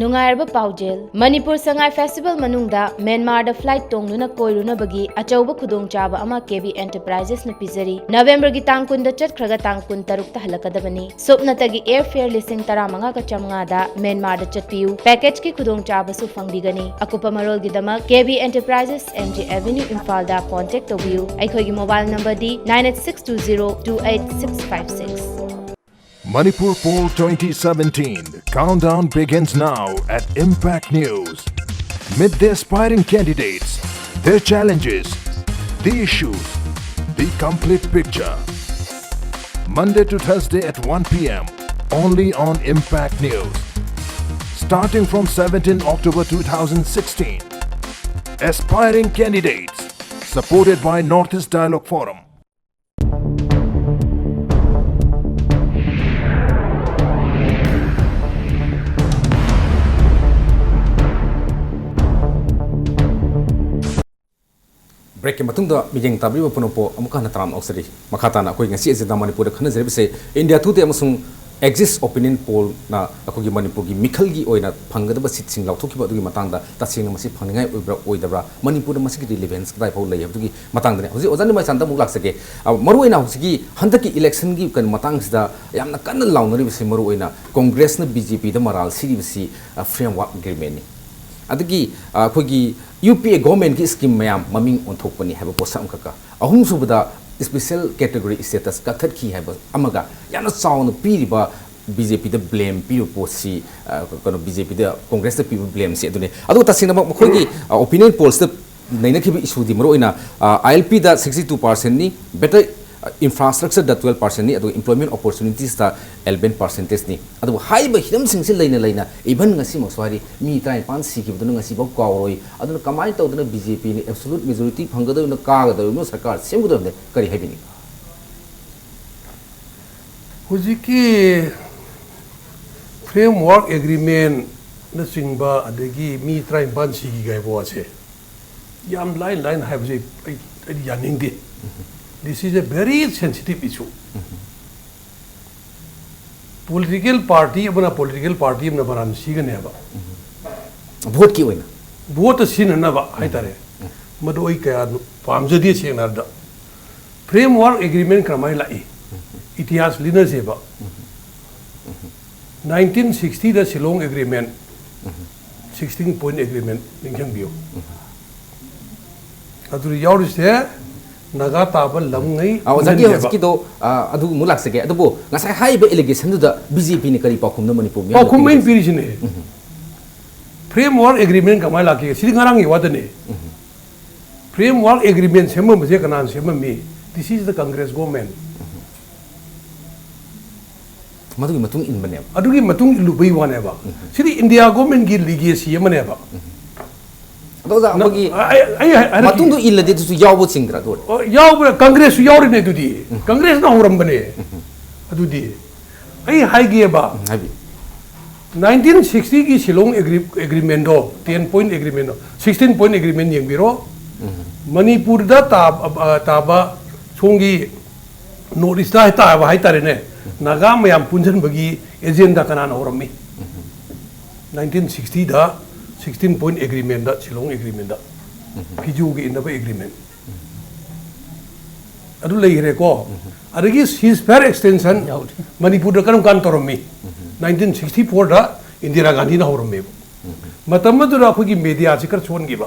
नुंगायरबा पाउजेल Manipur Sangai festival मनुंगदा म्यांमार दा flight तोंगनुना कोइरुनबगी अचौबा खुदोंचाबा अमा KB enterprises न पिजरी नवेंबर गी तांग कुन दा चटखरगा तांग कुन तरुक ता हलकदबनी सुपनतगी एयर फेयर लिसिंग 15 का चमगा दा म्यांमार दा चटपियु पैकेज की खुदोंचाबा सु फंगबिगनी अकुपा मरोल गी दमा केबी एंटरप्राइजेस एमजी एवेन्यू इम्फाल दा contact तोबियु अखोगी mobile number the 9862028656 Manipur Poll 2017 countdown begins now at Impact News. Meet the aspiring candidates, their challenges, the issues, the complete picture. Monday to Thursday at 1 p.m. only on Impact News. Starting from 17 October 2016. Aspiring candidates supported by Northeast Dialogue Forum. break ki matung da mijeng tabri ba puno po amuka na tram oxeri makata na koi ngasi agenda manipur khana jere se india tu te amusung exist opinion poll na akogi manipur gi mikhal gi oina phangada ba sit sing lauthok ki ba dugi matang da tasing na masi phangai oibra oidabra manipur da masi relevance dai phau lei abdugi matang da hoji ozani mai sanda muk laksake maru oina hoji handaki election gi kan matang sida yamna kan launari bisi maru oina congress na bjp da maral siri bisi framework agreement ni adagi akogi UPA government ki scheme mayam maming onthokpani haba posam kaka ahum subada special category status ka that ki haba amaga yana sound piriba BJP da blame piru posi kono BJP da congress da people blame si adune adu tasina makhogi opinion polls da naina ki issue di maro ina ILP da 62% ni better infrastructure da 12% ni adu employment opportunities da 11% ni adu high ba hidam sing se leina even ngasi moswari mi trai pan si ki bdu ngasi ba kawroi adu kamai to da BJP ni absolute majority phangada na ka ga da no sarkar sem gudu de kari habini hujiki framework agreement na singba adagi mi trai pan si ki gai bo ase yam line have je ai yaning de. This is a very sensitive issue. Political party अपना बरान सीगने अब vote की वैना vote scene न बा है तारे मदोई क्या पामजदी से नर्दा framework agreement क्रमाई लाई इतिहास लिना से बा 1960 दा शिलोंग agreement 16 point agreement निकल बियो अदुरी यार से naga tabal lamngai awazaki hosiki do adu mulak sege adu bo ngasai hai be allegation du da BJP ni kari pakhum na manipur me pakhum main pirisine framework agreement kamai la ke siri ngarang yi wadane framework agreement semma mje kanan semma me this is the congress government madugi matung in bane adugi matung lubai wane ba siri india government gi legacy yamane ba adoza amagi matung do illa de su yawo singra do yawo congress yawo ne dudi congress na horam bane adudi ai hai gi ba habi 1960 की Shillong agreement दो 10 point agreement दो 16 point agreement young बिरो मणिपुर दा ताबा सोंगी north east दा ताबा हाय तारे ने नागा मयाम पुंजन बगी agenda कना न होरमी 1960 दा 16 पॉइंट एग्रीमेंट दा शिलोंग एग्रीमेंट दा फिजू की इनबा एग्रीमेंट अदु लेरे को अदगी सीजफायर एक्सटेंशन मणिपुर दा कनम कान तोरमी 1964 दा इंदिरा गांधी ना होरमे मतम मदुरा अखोगी मीडिया से कर सोन गिबा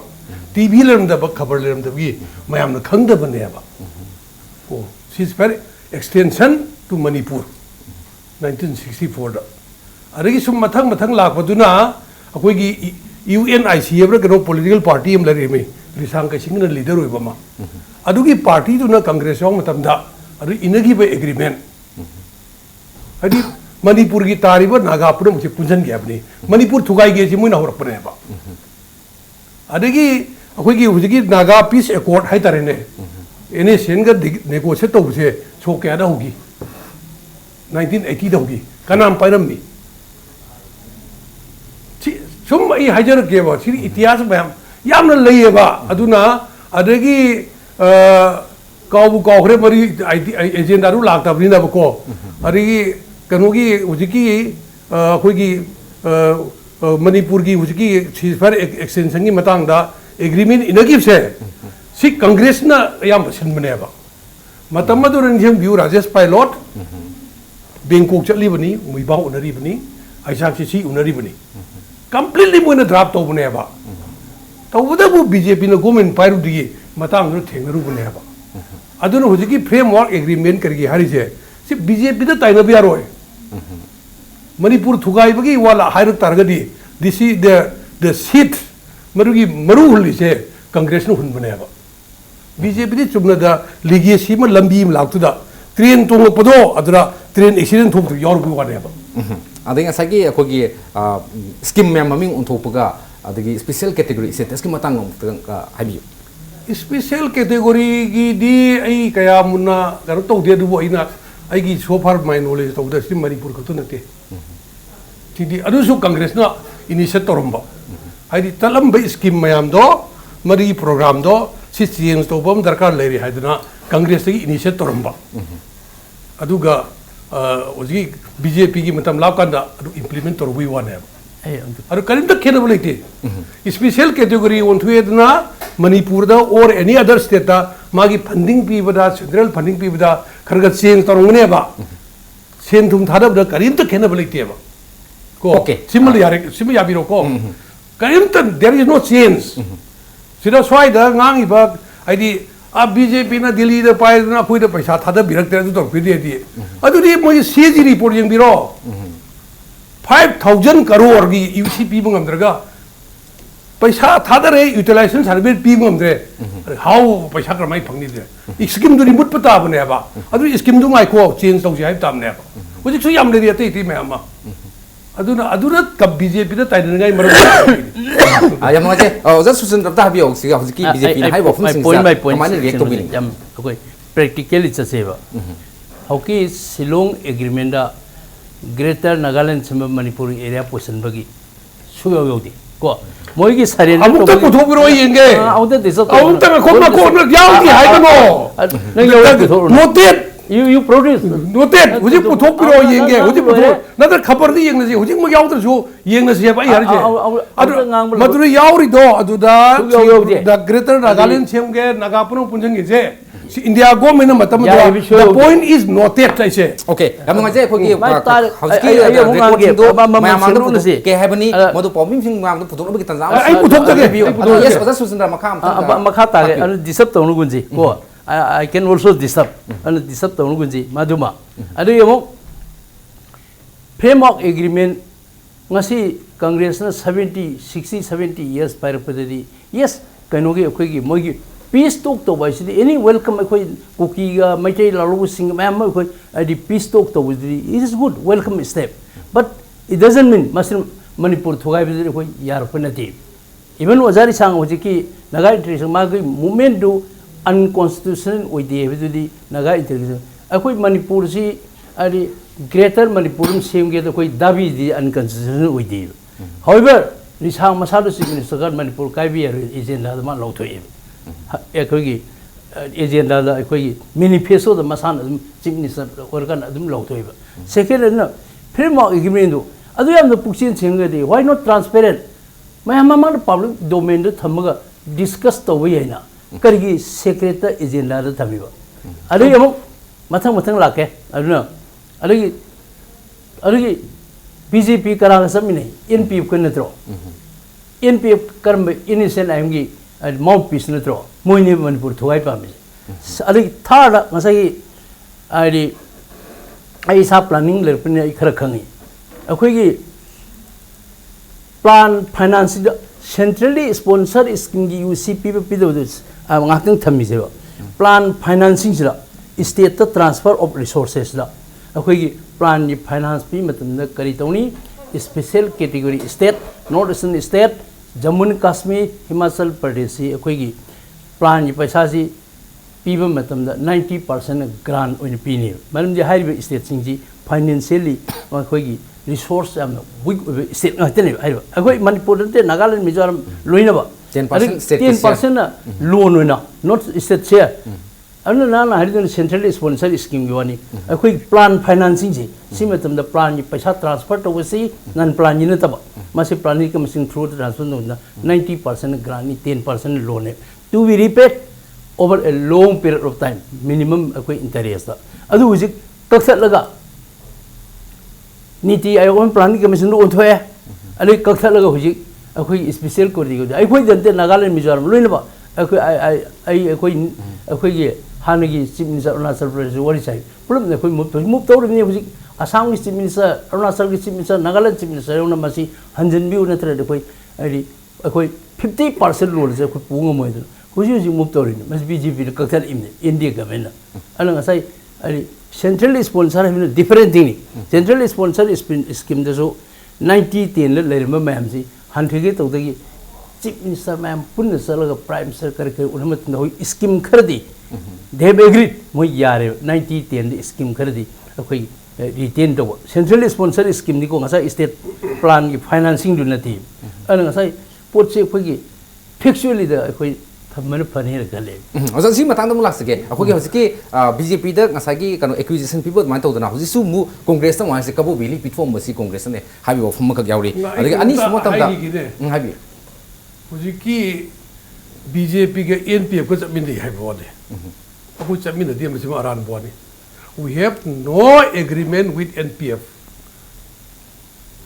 टीवी लेरमदा खबर लेरमदा बी मयाम न खंगदबने बा ओ सीजफायर एक्सटेंशन टू मणिपुर 1964 दा अदगी सुम मथंग मथंग लाखबदुना अखोगी UNIC एब्रा कनो पॉलिटिकल पार्टी एम लरेमे रिसांग का सिंगना लीडर होइबा मा अदुगी पार्टी दुना कांग्रेस योंग मतमदा अदु इनगी बे एग्रीमेंट अदि मणिपुर की तारीब नागा पुरम मुझे पुंजन गया अपनी मणिपुर थुगाई गए जी मुना होरपने बा अदगी अखोगी हुजगी नागा पीस एकॉर्ड हाय तारे ने एने सेनगा नेगोशिएट तौसे सो क्या दा होगी 1980 दा होगी कनाम पाइरमनी सुम ई हाइजर के बा सिरी इतिहास मैम यामना लइबा अदुना अदगी कावबु कावखरे मरी एजेंडा रु लाक्ताबनिना बको अदगी कनोगी हुजकी अखोगी मणिपुर की हुजकी सीजफायर एक्सटेंशन की मतंग दा एग्रीमेंट इनगी से सी कांग्रेस ना याम सिनबनेबा मतम मदुर निजम व्यू राजेश पायलट बेंकॉक चलीबनी मुइबा उनरीबनी आइसाक सी उनरीबनी कंप्लीटली मोना ड्राफ्ट तौबनेबा तौबदबु बीजेपी ना गवर्नमेंट पायरुदी मतंग नु थेंगरुबनेबा अदुना हुजकी फ्रेमवर्क एग्रीमेंट करगी हारिजे सी बीजेपी दा ताइनबि यारोय मणिपुर थुगाइबगी वाला हाइर तारगदी दिस इज द सीट मरुगी मरु हुलिसे कांग्रेस नु हुनबनेबा बीजेपी दी चुमना दा लिगेसी म लंबी म लाक्तुदा ट्रेन तोंगपदो अदरा ट्रेन एक्सीडेंट थोक यारबु वानेबा ading asagi akogi scheme mem maming unthopaga adagi special category status ki matang habiu special category की दी आई कया मुन्ना करो तो दे दुबो इना आई की सो फार माय नॉलेज तो दस मणिपुर को तो नते तिदी अदुसु कांग्रेस ना इनिशिएट तोरंबा आई दी तलम बे स्कीम मयाम दो मरी प्रोग्राम दो सि चेंज तो बम दरकार लेरी हाइदना कांग्रेस की इनिशिएट तोरंबा अदुगा ओजी बीजेपी की मतलब लाभ कांदा अदु इंप्लीमेंट तोरबुई वाने अरे करीब तक खेल बोले थे स्पेशल कैटेगरी उन्थुएदना मणिपुर दा और एनी अदर स्टेट दा मागी funding पीबदा central funding पीबदा Kharga change तोरंगने बा सेन तुम थादा दा करीब तक खेल बोले थे बा को सिमल यारे सिम याबिरो को करीब तक देयर इज नो चेंज सिदा स्वाई दा ngangi बा आईडी अब बीजेपी ना दिल्ली दा पाइदना कोई दा पैसा थादा बिरकते तो फिदे दी अदुदी मोई सीजी रिपोर्ट यंबिरो 5,000 करोड़ की यूसीपी मंगमद्रगा पैसा थादरे यूटिलाइजेशन सर्विस पी मंगमद्रे हाउ पैसा क्रमाई फंगनी दे स्कीम दुनी मुट पता बने बा अदु स्कीम दु माइको चेंज तौसी हाइ तामने बा हुजिक सु याम लेरि अते इति मैमा अदुना कब बीजेपी दा ताइदनगाई मरम ayam ngaje just susun rabta habiu siga hujiki BJP na hai bofum sing kamani react to bini jam koi practically chaseba hauki Shillong agreement da Greater Nagaland sama Manipur area position bagi suyo yodi ko moi ki saren amuk tak puthobiro yenge auta desa amuk tak khona yaudi hai kano nang yaudi noted you produce noted huji puthobiro yenge huji putho nadar khabar di yeng nasi huji mo yaudra su yeng nasi ba har je adu maduri yauri do adu da Greater Nagaland semge nagapuno punjang ge je India government matam the point is noted I say okay am ngaje khogi hauski do mayam mandu ke habani modu problem sing mam du puthok bi tanjam ai puthok tage yes oda susundra makha ta anu disap tawnu gunji ko I can also disap anu disap tawnu gunji maduma adu yemo framework agreement ngasi congress na 60-70 years pairapadi yes kainogi akhoi mogi peace talk to by any welcome akhoi kuki ga maitai lalu sing mam akhoi di peace talk to it is good welcome step but it doesn't mean masir manipur thogai bi akhoi yar panati even wazari sang hojiki naga interest ma gi movement do unconstitutional oide bi naga interest akhoi manipur si ari greater Manipur सेमगे तो कोई दाबी दी unconstitutional होइदे however Rishang मसादो chief minister Manipur कायबी agenda मा लौथोए एकोगी एजेंडा दा एकोगी मैनिफेस्टो दा मसान चीफ मिनिस्टर ओरगन अदुम लौथोए सेकेंड ना फ्रेमवर्क एग्रीमेंट दो अदु याम द पुक्सिन सिंगदे व्हाई नॉट ट्रांसपेरेंट मैम मा पब्लिक डोमेन द थमगा डिस्कस तोबे याना करगी सेक्रेट एजेंडा दा थमिबा अदु यमो मथंग मथंग लाके अदुना अदुगी बीजेपी करांग सबमिने एनपीएफ को नत्रो एनपीएफ कर्म इनिशियल आइमगी माउथ पीस नत्रो मोइने मणिपुर थोगाई पामे अदुगी थर्ड मसागी आइडी आई सा प्लानिंग लेरपने खर खंगी अखोगी plan finance centrally sponsor scheme की यूसीपी पे दो ngakang thami je plan financing jira state transfer of resources da akhoi gi plan ni finance pi matam na kari tawni special category state northeastern state jammu and kashmir himachal pradesh akhoi gi plan ni paisa si piba matam da 90% grant oin pi ni malam ji haiba state sing ji financially akhoi gi resource am weak state ngatene haiba akhoi manipur te nagaland mizoram loina ba 10% loan wina not state share anu na haridun centrally sponsor scheme giwani akoi plan financing ji simatam da plan ni paisa transfer to si nan plan ni na taba masi plan ni commission through transfer no 90% grant ni 10% loan to be repaid over a long period of time minimum akoi interest da adu hujik taksat laga niti ayon plan ni commission do onthoe adu kaksat laga hujik अखोई special कोर्दी को अखोई जनते नागालैंड मिजोरम लोइनबा अखोई अखोई हानगी chief minister Arunachal Pradesh worry साइ पुलम अखोई move तौरनी हुजि Assam की chief minister Arunachal की chief minister Nagaland chief minister उना मसी हंजनबी उनत्र अखोई अखोई 50% लोन से अखोई पुंग मोइद हुजि हुजि मुव तौरनी मस बीजेपी कक्थल इमने इंडिया गवर्नमेंट अन ngасai सेंट्रल स्पॉन्सर है different thing central sponsor scheme दसो 90-10 लेरम मैम जी हानफिगे तौदगी चीफ मिनिस्टर मैम पुनः चलगा प्राइम मिनिस्टर करके उनमत होई स्कीम खरदी दे एग्रीड मोय यारे 90-10 स्कीम खरदी अखोई रिटेन दो सेंट्रल स्पॉन्सर स्कीम नि को ngasa स्टेट प्लान की फाइनेंसिंग दु नथि अन ngasa पोचे अखोई फिक्चुअली द अखोई थमन फने रखले अजा सी मतंग दम लासके अखोगी हजिके बीजेपी द ngасagi कनो एक्विजिशन पीपल मान तौदना हजि सु मु कांग्रेस ता वासे कबो बिली प्लेटफॉर्म मसी कांग्रेस ने हाबि फम मक यावरी अदि अनि सुमो तमदा हाबि हजिकी बीजेपी के एनपीएफ को चमिन दे हाइबो दे अखो चमिन दे मसी अरान बोनी we have no agreement with npf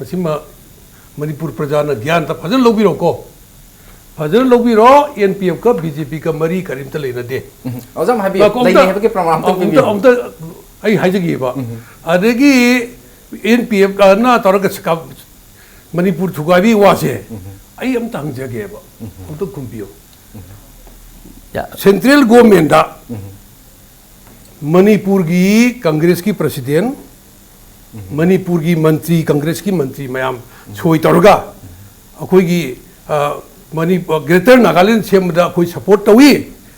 मसी मणिपुर प्रजा न ज्ञान त फजल लोबिरो को फजर लोबिरो एनपीएफ का बीजेपी का मरी करीम त लेना दे अजम हाबि लेने हेब के प्रमाण तो बिबि अम त आई हाइजगी बा अदगी एनपीएफ का ना तोरक का मणिपुर थुगाबी वासे आई अम तंग जगे बा अम तो कुंबियो सेंट्रल गवर्नमेंट दा मणिपुर की कांग्रेस की प्रेसिडेंट मणिपुर की मंत्री कांग्रेस की मंत्री मयाम छोई तोरगा अखोई की मणिपुर ग्रेटर नागालैंड सेमदा कोई सपोर्ट तवी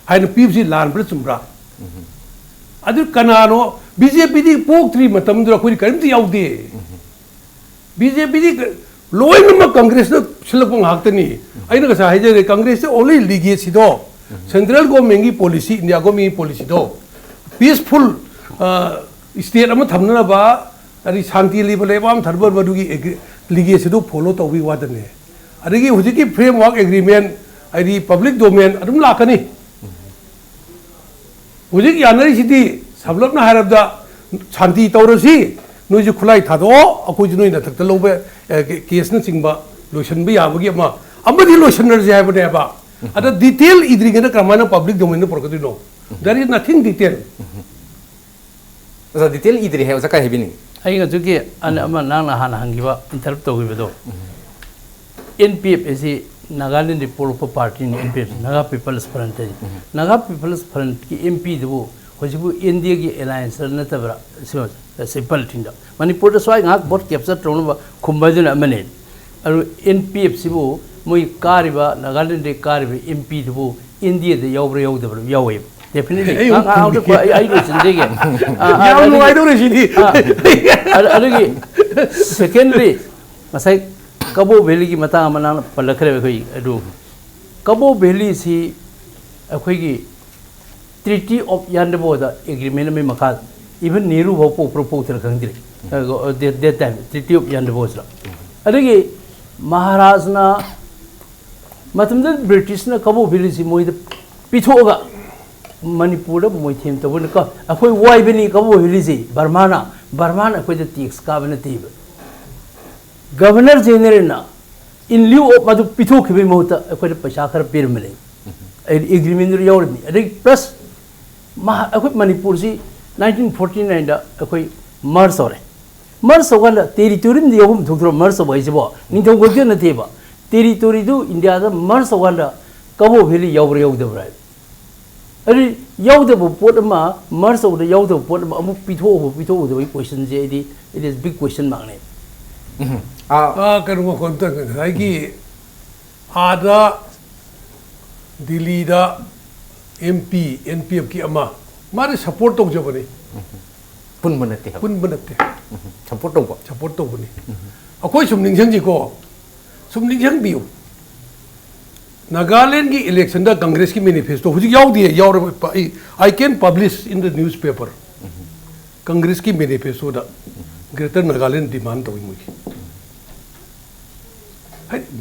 हाइन पीपसी लान पर चुमरा अदु कनानो बीजेपी दी पोक्ट्री मतम दर कोई करिम याउदे बीजेपी दी लोइन कांग्रेस न सिलक हाक्तनी आइना गसा हाइजे कांग्रेस ओनली लीगेसी दो सेंट्रल गवर्नमेंट की पॉलिसी इंडिया गवर्नमेंट पॉलिसी दो पीसफुल स्टेट अम थमनबा अरि शांति लेबल लेबाम थरबर बदुगी लीगेसी दो फॉलो तवी वादने अदगी हुजिकी फ्रेमवर्क एग्रीमेंट आइदी पब्लिक डोमेन अदुम लाकनी हुजिक यानरी सिटी सबलबना हारबदा शांति तौरसी नोजु खुलाई थादो अखोजु नोइ नथक लोबे केस न चिंबा लोशन बे याबगी अमा अमदि लोशनर जे हाबने बा अदा डिटेल इद्रिगना क्रमाना पब्लिक डोमेन परकदिनो देयर इज नथिंग डिटेल अजा डिटेल इद्रि है जका हेबिनी आई जुके अन अमा नाना हाना हंगिबा इंटरप्ट तौगिबदो एनपीएफ ऐसी नागालैंड पोलपो पार्टी ने एनपीएफ नागा पीपल्स फ्रंट है नागा पीपल्स फ्रंट की एमपी दो होजिबु इंडिया की अलायंस नतबरा सिंपल थिंग मणिपुर स्वाई ngak vote capture तौनबा खुंबाजन अमने अरु एनपीएफ सिबो मोई कारिबा नागालैंड दे कारिबा एमपी दो इंडिया दे यावब्रा यावदबरा यावे definitely ang ay loisindige ꯌꯥꯝ ꯅꯨꯡꯉꯥꯏꯗꯧꯔꯦ ꯁꯤꯗꯤ ꯑꯗꯨꯒꯤ secondly masai Cabo Valley ki matang amana palakhre khoi adu Cabo Valley si akhoi gi Treaty of Yandabo da agreement me makha even Nehru ho propose khangdire that time Treaty of Yandabo sa adagi Maharaj na matamda British na Cabo Valley si moi pithoga Manipur da moi them to ka akhoi wai beni Cabo Valley si Burma akhoi da tax ka bana tib Governor General na in lieu of madu pitho khibi mohta akhoi da paisa khar per mile agreement ri yaur ni adagi plus akhoi Manipur si 1949 da akhoi merge ore merge wala territory ndi yom thukro merge bai jibo ningthong gokje na theba territory du India da merge wala Cabo Valley yaur dabra ari yaud bu pot ma merge of the yaud pot ma amu pitho the question je it is big question mark ne kanu ko ta ngai ki ada Delhi da MP NPF ki ama mari support to jabani pun manate support to bani akoi sum ning jang ji ko sum ning jang biu Nagaland ki election da Congress ki manifesto huji yaw diye yaw I can publish in the newspaper Congress ki manifesto da Greater Nagaland demand to mu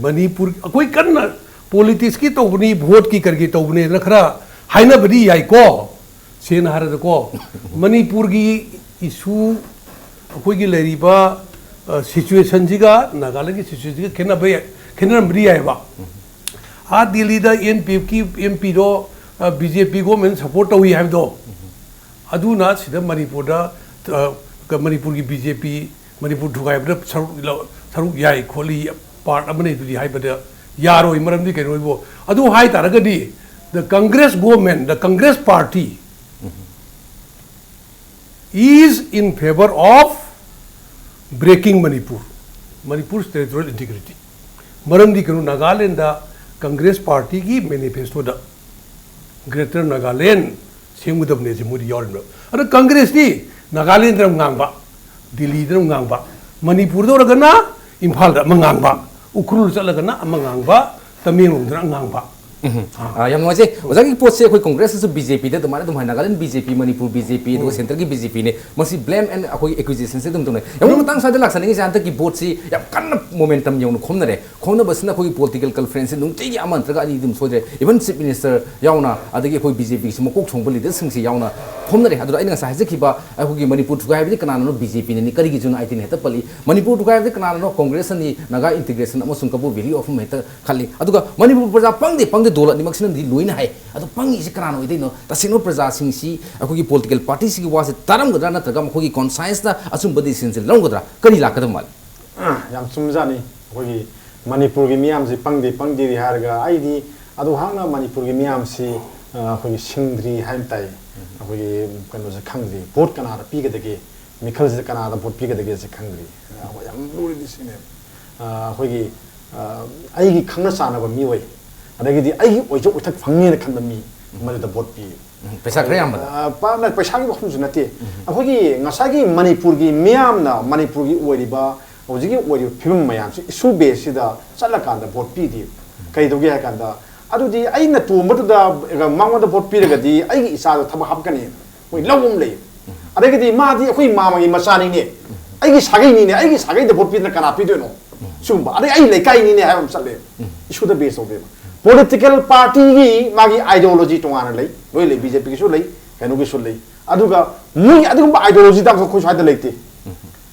Manipur akoi kan politics ki to bani vote ki karge to bani rakhra haina badi yai ko sen har ko Manipur ki issue akoi ki leriba situation jiga Nagaland ki situation jiga kena badi yai ba Delhi da MP do BJP government support wi have do aduna sida Manipur da Manipur ki BJP Manipur dhugai da saruk yai kholi part amane du hai bada yaro imaram di keno bo adu hai taragadi the Congress government the Congress party is in favor of breaking Manipur's territorial integrity maram di keno Nagaland da Congress party ki manifesto da Greater Nagaland singudam ne jimudi yorno ada Congress ni Nagaland ram ngangba Delhi ram ngangba Manipur do ragana Imphal da mangangba ukrul chalagana amangangba Tamilong da ngangba yam ngoi se ozagi pot se khoi congress su BJP da tumara tum Nagaland BJP Manipur BJP do center ki BJP ne masi blame and akoi accusation se tum tum ne yam matang sa de laksan ngi jan ta ki vote si yam kan momentum yong khomna re khomna basna khoi political conference nung ti aman tra ga ni dum sodre even chief minister yauna adagi khoi BJP si mokok thong boli de sing si yauna khomna re adu aina sa haje khiba akoi Manipur thugai bi kana no BJP ne ni kari gi jun ai tin heta pali Manipur thugai bi kana no congress ni naga integration amosung Cabo Valley of meta khali aduga Manipur praja pangde dola ni maksina di loina hai adu pangi si kana no idino tasino praja sing si akoi political party si wase taram gadra na taga akoi conscience na asum badi sin se long gadra kari la kadam mal yam sumjani akoi Manipur gi miyam si pangdi ri harga aidi adu hangna Manipur gi miyam si akoi singdri haim tai akoi kano se khangri vote kana ra pi ga dege mikhal se kana da vote pi ga dege se khangri yam luri di sine akoi ai gi khangna sana ba mi wai adagi ai ojo utak phangni na khan mi mari da vote pi pesa kre am pa na pesa gi khum junate akoi ngasagi Manipur gi miyam na Manipur gi oi ba ojigi oi phim mayam si isu be si da chala kan da vote pi di kai do gi ha kan da adu di ai na tu matu da mangwa da vote pi ga di ai gi isa da thab hab kan ni oi lawum le adagi di ma di akoi ma ma gi masani ni ai gi sagai ni ne ai gi sagai da vote pi na kana pi do no sumba adai ai le kai ni ne ha am sale isu da be so be political party gi magi ideology tongana lei loi le BJP ki su lei kanu ki su lei aduga mui aduga ideology dam ko sai da leite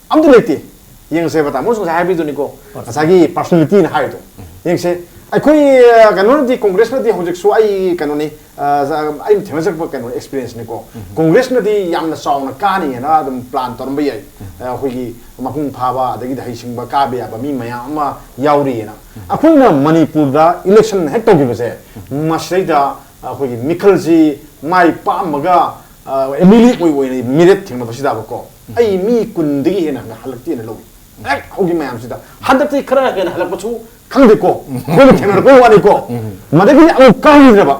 am du leite yeng se bata mo so sai bi du ni ko asagi personality na hai to yeng se ai koi kanu di congress na di hojek su ai kanu ni ai themasek ba kanu experience ni ko congress na di yam na saw na ka ni na dum plan tor ba yai hoi gi mapung phaba adagi dai sing ba ka be ba mi maya ma yauri na akoi na Manipur da election hek to gi base masai da akoi gi mikhal ji mai pa maga emily oi ni miret thing ba sida ba ko ai mi kun digi hena na halakti na lo ek hogi mayam sida hadati khara hena halak pachu khang de ko ko thena ko wani ko madagi au ka ni ba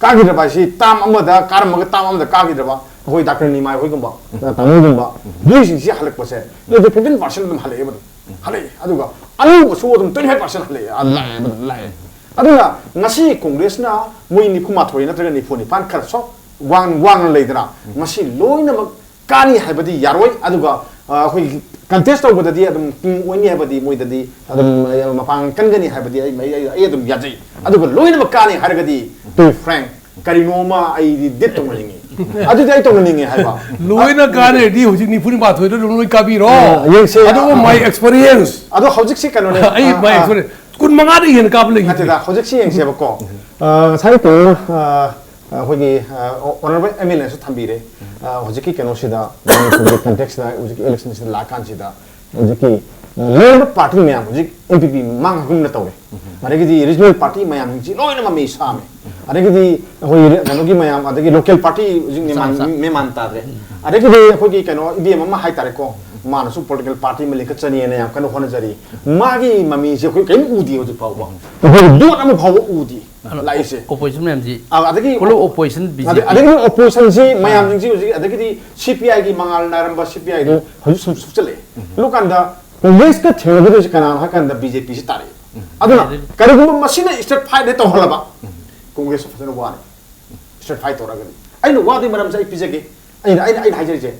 कागिद्रबा सि ताम अमदा कारमगा ताम अमदा कागिद्रबा होय doctor Nimai होय गंबा तामुगंबा दुइसिं सि हलकपसे ले 15% दम हले बदु हले अदुगा अनु बसु दम 25% हले अल्लाह अदुगा ngasi कांग्रेस ना मोय निफुमा थोय नत्रगा निफुनि पान खर सो वांग लेदरा ngasi लोइनमक कानी हाइबदी यारोय अदुगा होय कंटेस्ट तौबददी अदम किंग ओइनी हाइबदी मोयददी अदम मपांग कनगनी हाइबदी आई अदम याजै अदुगा लोइनमक कानी हारगदी टू फ्रैंक करिनोमा आई दित तोंगलिंगी अदुदि आई तोंगलिंगी हाइबा लोइना काने दी हुजिक निफुनि माथोय रो लोइ काबिरो येसे अदो माय एक्सपीरियंस अदो हौजिक सि कनोने आई माय एक्सपीरियंस कुन मंगा दि हेन काब लेगी अतदा हौजिक सि येंसेबको साइ को होगी ऑनरेबल एमएलए सु थंबीरे होजिकी केनोसिदा कंटेक्स्ट दा होजिकी इलेक्शन सिदा लाकान सिदा होजिकी लेबर पार्टी में होजिक एमपीपी मांग हुम न तौरे अरेगी रीजनल पार्टी मयाम जी लोइन ममी सामे अरेगी होई कनोगी मयाम अरेगी लोकल पार्टी होजिक में मानता रे अरेगी होगी कनो इबीएम मा हाई तारे को मानसु पॉलिटिकल पार्टी में लेकर चनी ने याम कनो होने जरी मागी ममी जे कोई केम उदी हो पावा होई दोट अम भाव उदी लाइसे opposition मैम जी अदगी कोलो opposition बीजेपी अदगी opposition से मयाम जी होजी अदगी सीपीआई की मंगाल नारंबा सीपीआई दो हजु सुम चले लोकांदा कांग्रेस का थेरगदो से कना हकंदा बीजेपी से तारे अदुना करिगुम मसिना स्टेट फाइट तो हलबा कांग्रेस फसन वाने स्टेट फाइट तोरागदि आइनो वादि मरम से पिजेगे आइ हाइजे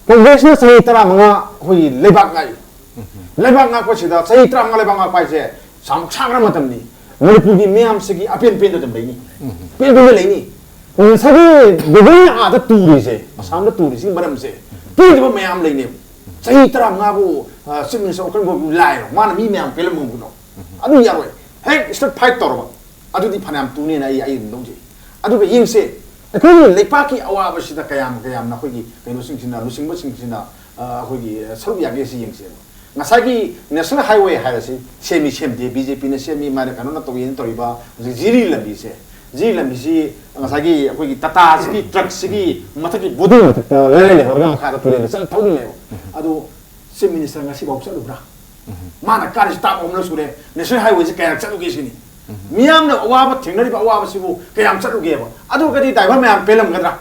कांग्रेस ने सही तरह मंगा होई लेबाक nga ko sida sai tra nga lebak nga pai se sam changra matam ni manipur gi myam se gi apen pen da dai ni pen lai ni sa gi gobai a da tu ri se asam da tu ri sing maram se pen ba myam lai ni sai tra nga bu simin so kan go lai ro mana mi myam pel mung no adu ya roi hey start fight tor ba adu di phanam tu ne na ai ndong ji adu ba ying se ko leipa ki awa ba sida kayam na ko gi kaino sing sina lu sing ba sing sina ko gi saru ya ge si ying se ngasagi national highway hairasi semi semde BJP ne semi mare kanona to yin toriba jiri lambi se si ngasagi akoi tata si truck si mathaki bodu le horga khara tule ne sal thodi ne adu semi minister ngasi bau salu bra mana kar sta omlo sure national highway se kaya chalu ge sini miyam na awaba thengnari ba awaba sibu kayam chalu ge ba adu kadi driver mayam pelam gadra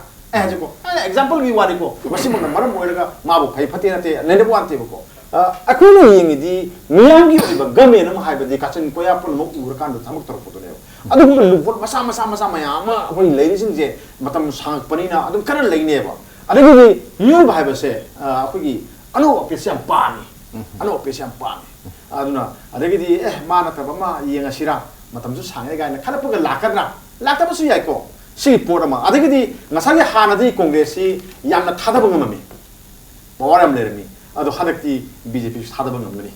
jiko example gi wari ko masimu na maram moiraga mabu phai phate na te ne bo ante ko अखोना यंगिदी मियांगी ओइबा गमेन म हाइबदी काचन कोया पन मक उरकान the थमक तर photo ने अदुम लुफोट मसा मयाम अखोइ लेरिसिन जे मतम सांग पनिना अदुम कन लेनेबा अदुगी यु भाइबसे अखोगी अनो ऑफिसियम पानी अदुना अदुगी माना तबमा यंगसिरा मतम सु सांगे गायना खलपगा लाकद्रा लाकतबसु याइको सी पोरमा अदुगी ngसागे हानादि कांग्रेसि यामना थादबा ngममी पवरम लेरमी अदो हदक्ति बीजेपी सादबा ngमनी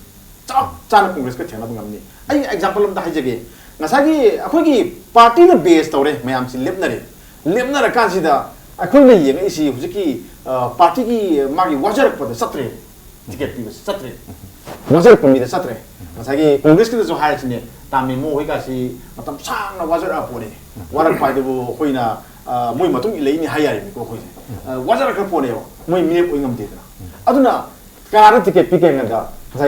चप चाना कांग्रेस का थेना ngमनी आई एग्जांपल हम दाइजगे ngसागी अखोगी पार्टी न बेस तौरे मयाम सि लेबनर कासिदा अखोने येंग इसी हुजिकी पार्टी की मागी वजर पद सत्रे टिकट पीबस सत्रे वजर पमिदा सत्रे ngसागी कांग्रेस के जो हायसिने तामी मो होइकासी मतम सांगना वजर अपोने वरक पाइदबो होइना मोइ मतुंग इलेनि हायारि को होइसे वजर का पोने मोइ मिने ओइ ngमदेना अदुना कार टिकेट पिकेंगा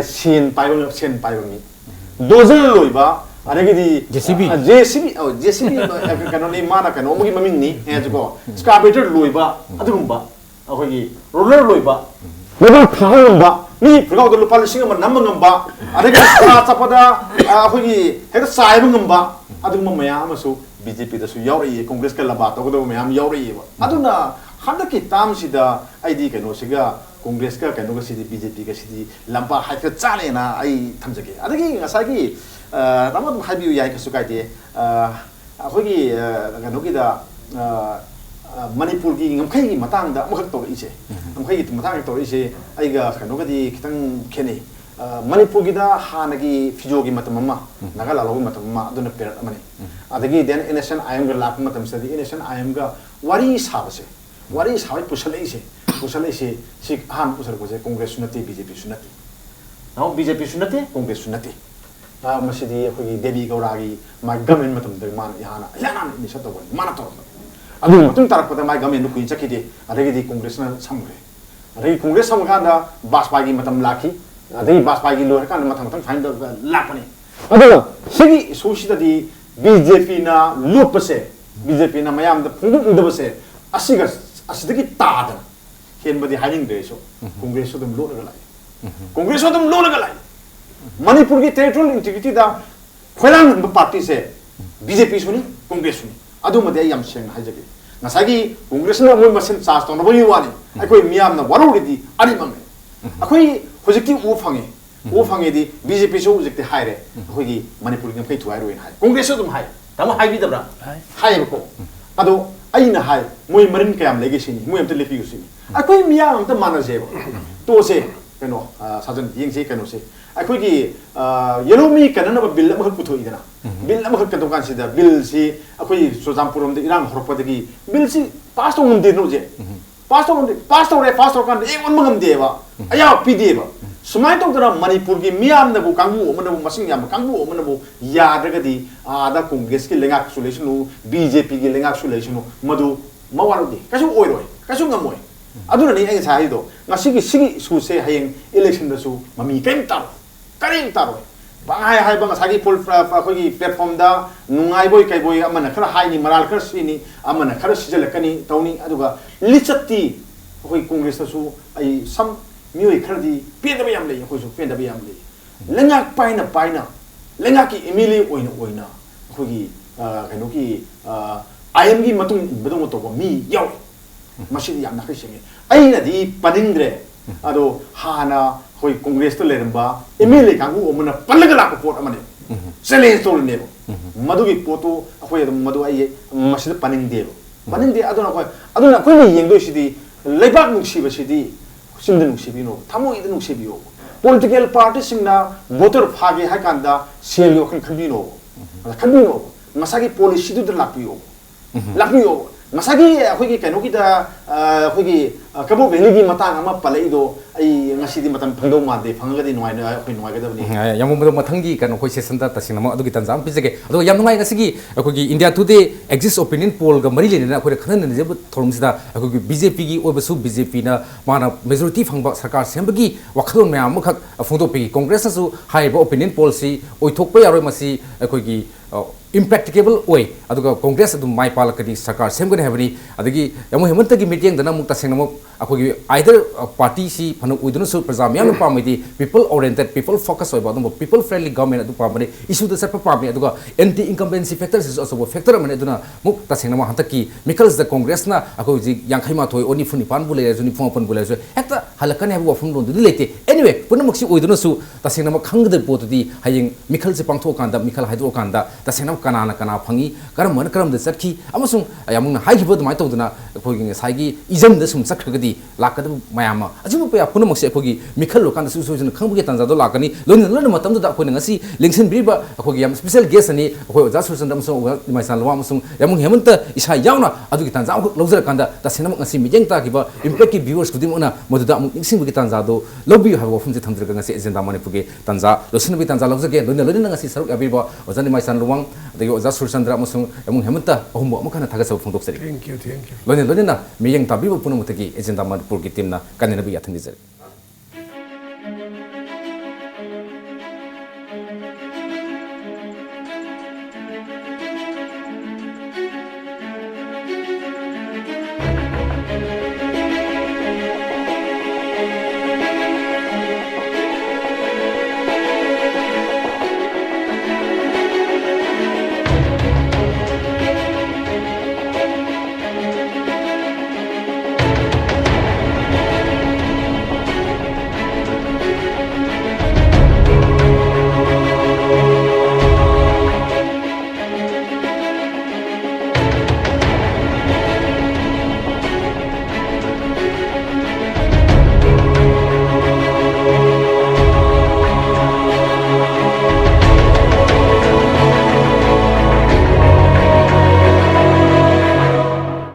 सेन पाइबंग दोजन लोइबा अनेगिदी जेसीबी कनो माना कनो मुगी ममिंग नि एजको स्कार्पेटर लोइबा अदुगुंबा अखोगी रोलर लोइबा लेबल खांगबा मी फुगाव दो लुपा लिसिंग म नमंगबा अनेगी सा चपदा अखोगी हेद साइबंगबा अदुगुम मयामसु बीजेपी दसु यावरई कांग्रेस का लबा तगदो मयाम यावरई अदुना हंदकी तामसिदा आईडी कनो सिगा कांग्रेस का कनो सिदी बीजेपी का सिदी लंपा हाइक चालेना आई थमजगे अदगी ngसागी तमद हाइबि याइ कसु काइते अखोगी कनोगिदा मणिपुर की ngमखै की मतंग दा मखक तो इसे ngमखै की मतंग तो इसे आइगा कनोगदी खितंग खेने मणिपुर की दा हानगी फिजोगी मतममा नगा लालोगी मतममा अदुन पेरट मने अदगी देन इनेशन आयम गा लाप मतम सदी इनेशन आयम गा वारी साबसे वारी साबै पुसले से हाम पुसर को जे कांग्रेस सुनते बीजेपी सुनते नाउ बीजेपी सुनते कांग्रेस सुनते मसिदी अखोगी देवी गौरागी मा गवर्नमेंट मतम द मान याना नि सतो माना तो अदु मतुं तारपदा मा गवर्नमेंट कुइन चकिदे अदगी कांग्रेस न समरे अदगी कांग्रेस समगादा बासपागी मतम लाखी अदगी बासपागी लोर कान मतम फाइन लापने अदु सिगी सोसिददी बीजेपी ना लुपसे बीजेपी ना मयाम द फुंग उदब से असिगा असिदगी तादन हेन बदी हाइनिंग देसो कांग्रेस तो दम लोन गलाई कांग्रेस तो दम लोन गलाई मणिपुर की टेरिटोरियल इंटीग्रिटी दा खोलांग पार्टी से बीजेपी सुनी कांग्रेस सुनी अदु मदे याम Seng हाइजगे ngasagi congress na moi masen charge to no boi wani akoi miyam na waru di ani mang akoi hojikti u phange di bjp so hojikti haire akoi gi manipur ngam kai thuai roin hai congress so dum hai tam hai bi dabra hai ko ado ai na hai moi marin kayam lege sini moi am te lepi usini akoi miyam ta mana je to se kano sajan yeng se kano se akoi gi yellow mi kana na bill ma puthoi dana bill ma ka dokan sida bill si akoi sojampuram de irang horpadagi bill si pass to ngunde no je pass to kan e on mangam de ba aya pd ba sumai to dara manipur gi miam na bu kangbu o na bu masing yam kangbu o na bu ya daga di da congress ki lenga solution nu bjp gi lenga solution nu madu mawaru di kasu oiroi kasu ngamoi aduna ni ai sai do ngasi gi sigi su se hayeng election da su mami kem tar karing taro bangai hai bang sagi full khoi platform da nungai boy kai boy amana khara hai ni maral khar sini amana khara sijal kani tawni aduga lichatti khoi congress su ai sam mioi khar di pe da bayam le khoi su pe da bayam le lengak paina lengak ki emily oina khoi gi kaino ki im gi matung bedong to mi yaw machine yam na khishenge ai na di paningre ado hana hoi congress to leramba emily kangu omana palagala ko pot amane challenge to ne madu gi poto hoi madu ai machine paning de aduna ko ni yeng do sidi leibak nuksi ba sidi simde nuksi bi no thamo id nuksi bi o political party singna voter phage ha kanda sel yo kan bi no masagi policy du lakpi o masagi khoi gi kaino gi da khoi gi kabo veli gi matang ama palai do ai ngasi di matam phangdo ma de phangga di noi na khoi noi ga da ni yam mo mathangi kan khoi session da tasing na adu gi tanjam pijege adu yam ngai ngasi gi khoi gi india today exist opinion poll ga mari le na khoi khanan ne je thorum sida khoi gi bjp gi obasu bjp na mana majority phangba sarkar sembagi wakhon me am khak phungdo pe congress su high opinion poll si oithok pa yaroi masi khoi gi impracticable way aduga congress adu mai palakani sarkar semgani habani adagi yamu hemanta gi meeting dana mukta senamo akogi either party si phanu udunu su prajam yam pamidi people oriented people focus oiba adu people friendly government adu pamani issue da sarpa pami aduga anti incumbency factors is also factor mane aduna mukta senamo hataki mikals the congress na akogi yankhai ma thoi oni funi pan bule juni phon bule so hekta halakani habu wafum ron du lete anyway punamuksi udunu su tasenamo khangde potudi hayeng mikal se pangtho kanda mikal haido kanda tasenamo kana phangi karam de sakhi amasung yamung haigi bod mai tawduna khogi saigi izam da sum sakhagadi lakada mayama ajimu pa punamoksi khogi mikhal lokanda su su khangbu ge tanza do lakani lon matam da khoi ngasi lengsen briba khogi yam special guest ani khoi oja sursan dam so mai san lawa amasung yamung hemanta isa yauna adu gi tanza lojra kanda ta senam ngasi mijeng ta giba impact ki viewers kudim ona moduda amung ningsing bu gi tanza do lobby ha wafum je thamdra ngasi agenda mane puge tanza losin bi tanza lojra ge lon ngasi saruk abiba ojani mai san luwang de oja surchandra amasung yamung hemanta ahum amakana thagasau phongdok sari thank you lon na miyeng tabibu punamutagi agenda mane purgi timna kanena bi yathang jari